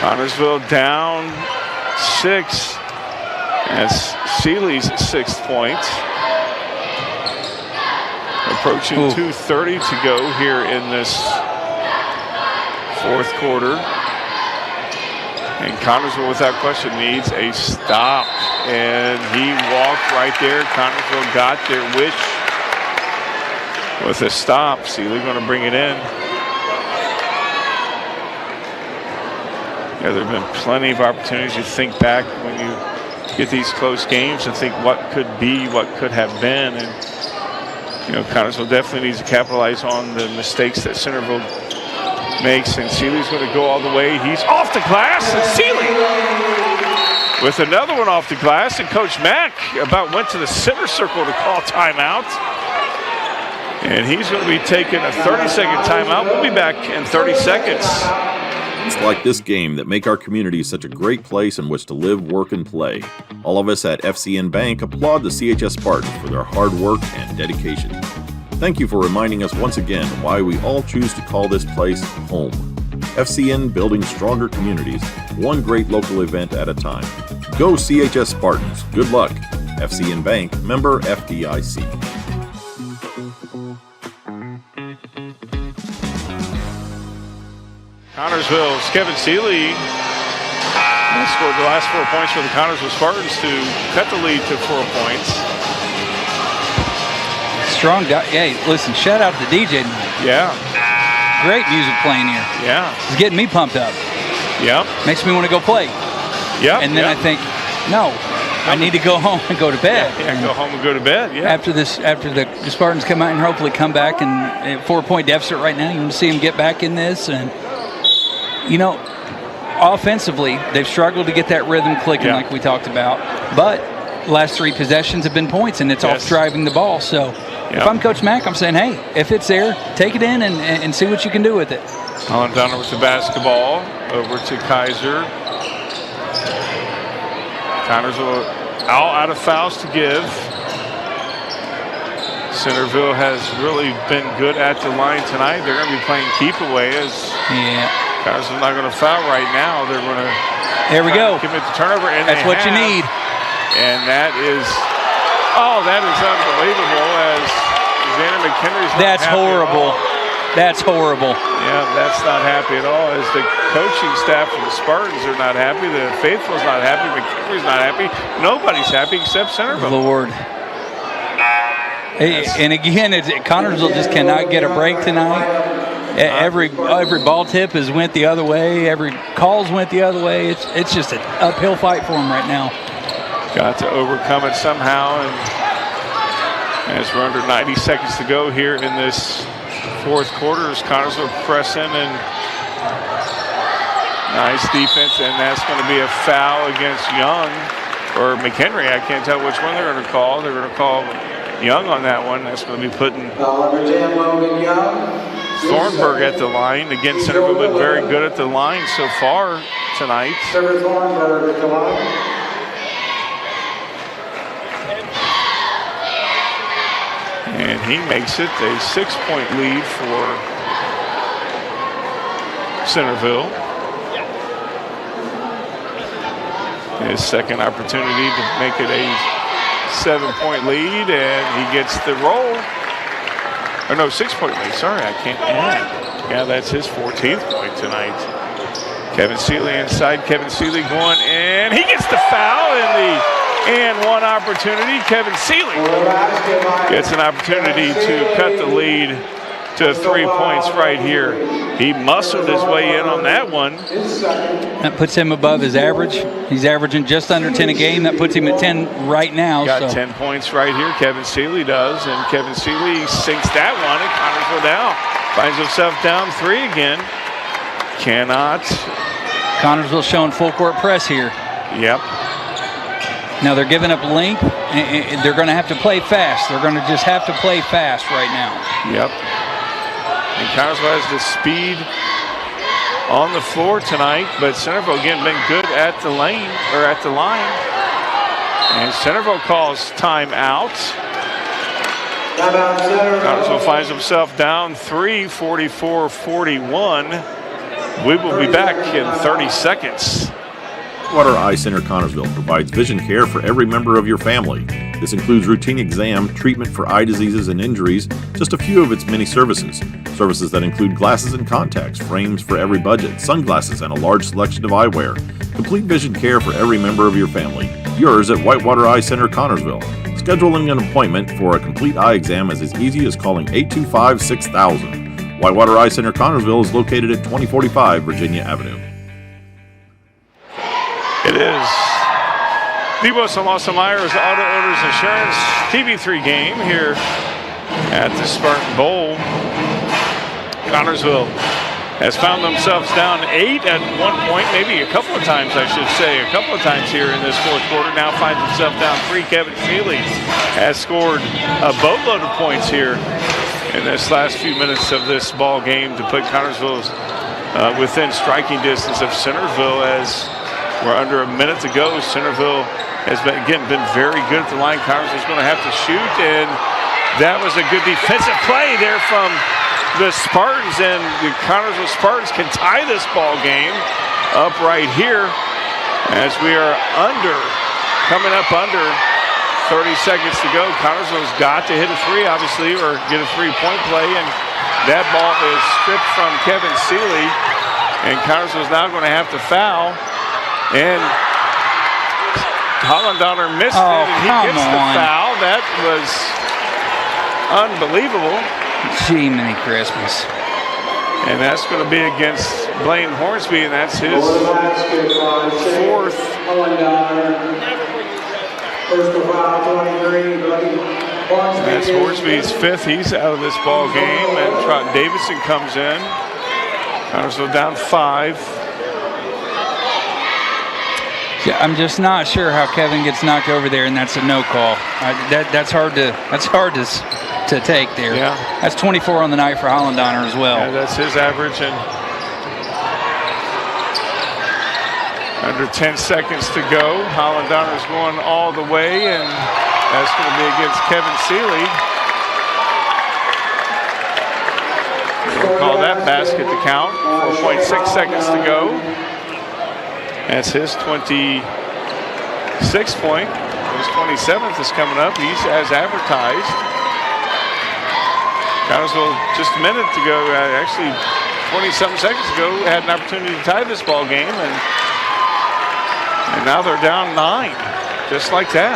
Connorsville down 6. That's Seeley's 6th point. Approaching 2:30 to go here in this fourth quarter. And Connorsville, without question, needs a stop. And he walked right there. Connorsville got their wish with a stop. Seeley going to bring it in. Yeah, there have been plenty of opportunities. You think back when you get these close games and think what could be, what could have been. And you know, Connorsville definitely needs to capitalize on the mistakes that Centerville makes, and Seeley's going to go all the way. He's off the glass, and Seeley with another one off the glass, and Coach Mack about went to the center circle to call timeout. And he's going to be taking a 30-second timeout. We'll be back in 30 seconds. It's like this game that make our community such a great place in which to live, work, and play. All of us at FCN Bank applaud the CHS Spartan for their hard work and dedication. Thank you for reminding us once again why we all choose to call this place home. FCN, building stronger communities, one great local event at a time. Go CHS Spartans. Good luck. FCN Bank, member FDIC. Connorsville's Kevin Seeley scored the last 4 points for the Connorsville Spartans to cut the lead to 4 points. Strong. Hey, listen, shout out to the DJ tonight. Yeah. Great music playing here. Yeah. It's getting me pumped up. Yeah. Makes me want to go play. Yeah. And then I think, no, I need to go home and go to bed. Yeah, go home and go to bed. Yeah. After the Spartans come out and hopefully come back and 4-point deficit right now. You want to see them get back in this, and you know, offensively, they've struggled to get that rhythm clicking like we talked about. But last 3 possessions have been points, and it's off driving the ball. So if I'm Coach Mack, I'm saying, hey, if it's there, take it in and see what you can do with it. Holland Donner with the basketball over to Kaiser. Connors will out of fouls to give. Centerville has really been good at the line tonight. They're going to be playing keep away as Connors is not going to foul right now. They're going to commit the turnover. And that's what you need. And that is unbelievable as Xander McHenry's not That's happy horrible. At all. That's horrible. Yeah, that's not happy at all. As the coaching staff for the Spartans are not happy, the Faithful's not happy, McHenry's not happy. Nobody's happy except Centerville. Lord. And again, Connorsville just cannot get a break tonight. Every ball tip has went the other way. Every calls went the other way. It's just an uphill fight for them right now. Got to overcome it somehow. And as we're under 90 seconds to go here in this fourth quarter, as Connorsville press in and nice defense, and that's going to be a foul against Young or McHenry. I can't tell which one they're going to call. They're going to call Young on that one. That's going to be putting Thornburg at the line. Again, Centerville been very good at the line so far tonight. Thornburg at the line. And he makes it a 6-point lead for Centerville. His second opportunity to make it a 7-point lead, and he gets the roll. Or no, 6-point lead. Sorry, I can't add. Yeah, that's his 14th point tonight. Kevin Seeley inside. Kevin Seeley going, and he gets the foul in the and one opportunity. Kevin Seeley gets an opportunity to cut the lead to 3 points right here. He muscled his way in on that one. That puts him above his average. He's averaging just under 10 a game. That puts him at 10 right now. Got 10 points right here. Kevin Seeley does, and Kevin Seeley sinks that one, and Connorsville down. Finds himself down 3 again. Cannot. Connorsville showing full court press here. Yep. Now they're giving up length, and they're going to have to play fast. They're going to just have to play fast right now. Yep. And Connorsville has the speed on the floor tonight, but Centerville again been good at the lane or at the line. And Centerville calls timeout. Connorsville finds himself down 3, 44-41. We will be back in 30 seconds. Whitewater Eye Center Connorsville provides vision care for every member of your family. This includes routine exam, treatment for eye diseases and injuries, just a few of its many services. Services that include glasses and contacts, frames for every budget, sunglasses, and a large selection of eyewear. Complete vision care for every member of your family. Yours at Whitewater Eye Center Connorsville. Scheduling an appointment for a complete eye exam is as easy as calling 825-6000. Whitewater Eye Center Connorsville is located at 2045 Virginia Avenue. It is Debos and Lawson Myers Auto Owners Insurance TV3 game here at the Spartan Bowl. Connorsville has found themselves down 8 at one point, maybe a couple of times, I should say, a couple of times here in this fourth quarter. Now finds himself down 3. Kevin Seeley has scored a boatload of points here in this last few minutes of this ball game to put Connorsville within striking distance of Centerville as we're under a minute to go. Centerville has been very good at the line. Connorsville's going to have to shoot, and that was a good defensive play there from the Spartans, and the Connorsville Spartans can tie this ball game up right here as we are coming up under 30 seconds to go. Connorsville's got to hit a 3, obviously, or get a 3-point play, and that ball is stripped from Kevin Seeley, and Connorsville's now going to have to foul. And Holland Donner missed it, and he gets the foul. That was unbelievable. Gee, many Christmas. And that's going to be against Blaine Hornsby, and that's his 4th. That's Hornsby's 5th. He's out of this ball game, and Trot Davidson comes in. Connorsville down 5. I'm just not sure how Kevin gets knocked over there, and that's a no call. That's hard to take there. Yeah. That's 24 on the night for Hollandonner as well. Yeah, that's his average, and under 10 seconds to go. Hollandonner's going all the way, and that's going to be against Kevin Seeley. We'll call that basket to count. 4.6 seconds to go. That's his 26th point. His 27th is coming up. He's as advertised. Connersville just a minute to go, actually 27 seconds ago, had an opportunity to tie this ball game, and now they're down 9, just like that.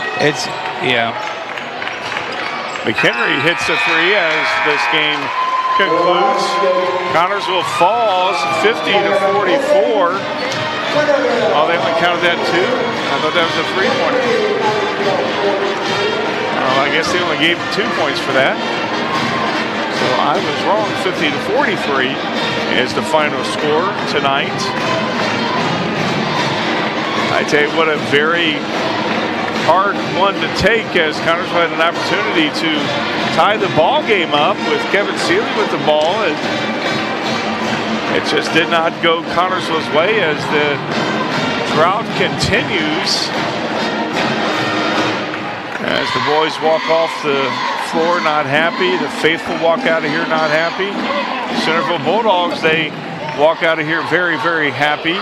McHenry hits a 3 as this game concludes. Connersville falls 50-44. Oh, they only counted that 2? I thought that was a 3-pointer. I guess they only gave 2 points for that. So I was wrong. 50-43 is the final score tonight. I tell you what, a very hard one to take, as Connersville had an opportunity to tie the ball game up with Kevin Seeley with the ball. It just did not go Connersville's way as the drought continues. As the boys walk off the floor not happy, the faithful walk out of here not happy. Centerville Bulldogs, they walk out of here very, very happy.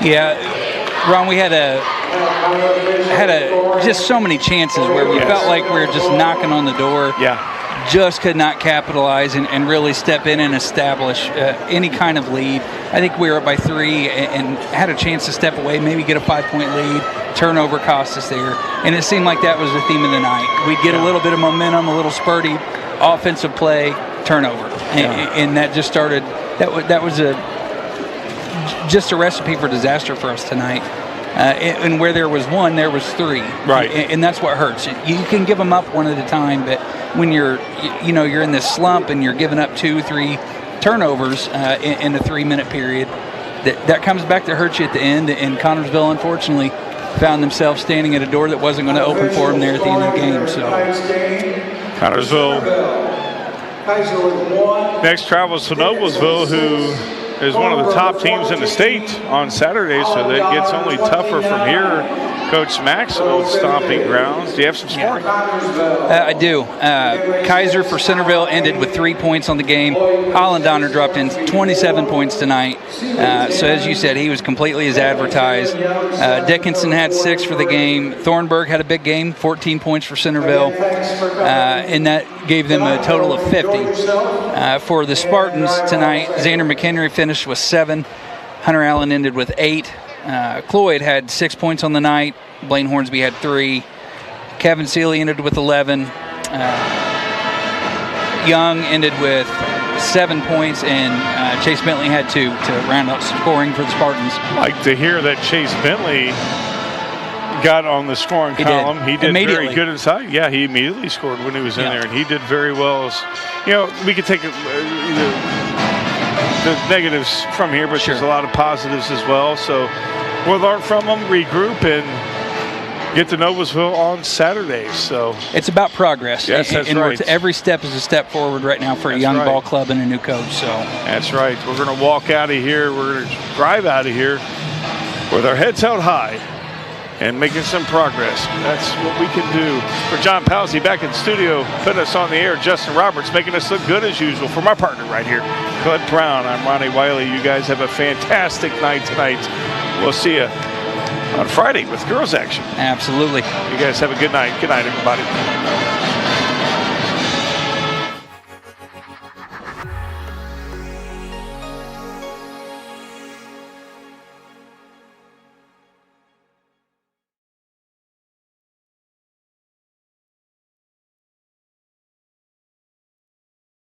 Yeah, Ron, we had just so many chances where we felt like we were just knocking on the door. Yeah. Just could not capitalize and really step in and establish any kind of lead. I think we were up by 3 and had a chance to step away, maybe get a 5-point lead. Turnover cost us there, and it seemed like that was the theme of the night. We'd get a little bit of momentum, a little spurty offensive play, turnover, and that just started. That was just a recipe for disaster for us tonight. And where there was 1, there was 3. Right. And that's what hurts. You can give them up one at a time, but when you're in this slump and you're giving up 2-3 turnovers in a 3-minute period, that comes back to hurt you at the end. And Connersville, unfortunately, found themselves standing at a door that wasn't going to open for them there at the end of the game. So Connersville next travels to Noblesville, who is one of the top teams in the state on Saturday, so that gets only tougher from here. Coach Maxwell's stomping grounds. Do you have some scoring? I do. Kaiser for Centerville ended with 3 points on the game. Hollandonner dropped in 27 points tonight. So as you said, he was completely as advertised. Dickinson had 6 for the game. Thornburg had a big game, 14 points for Centerville. And that gave them a total of 50. For the Spartans tonight, Xander McHenry finished with 7. Hunter Allen ended with 8. Cloyd had 6 points on the night. Blaine Hornsby had 3. Kevin Seeley ended with 11. Young ended with 7 points, and Chase Bentley had 2 to round up scoring for the Spartans. I'd like to hear that Chase Bentley got on the scoring column. He did very good inside. Yeah, he immediately scored when he was in there, and he did very well. We could take the negatives from here, but there's a lot of positives as well. So we'll learn from them, regroup, and get to Noblesville on Saturday. So it's about progress. Yes, that's right. Every step is a step forward right now for a young ball club and a new coach. So that's right. We're going to walk out of here. We're going to drive out of here with our heads held high and making some progress. That's what we can do. For John Palsy back in the studio, putting us on the air, Justin Roberts making us look good as usual. For my partner right here, Clint Brown, I'm Ronnie Wiley. You guys have a fantastic night tonight. We'll see you on Friday with girls action. Absolutely. You guys have a good night. Good night, everybody.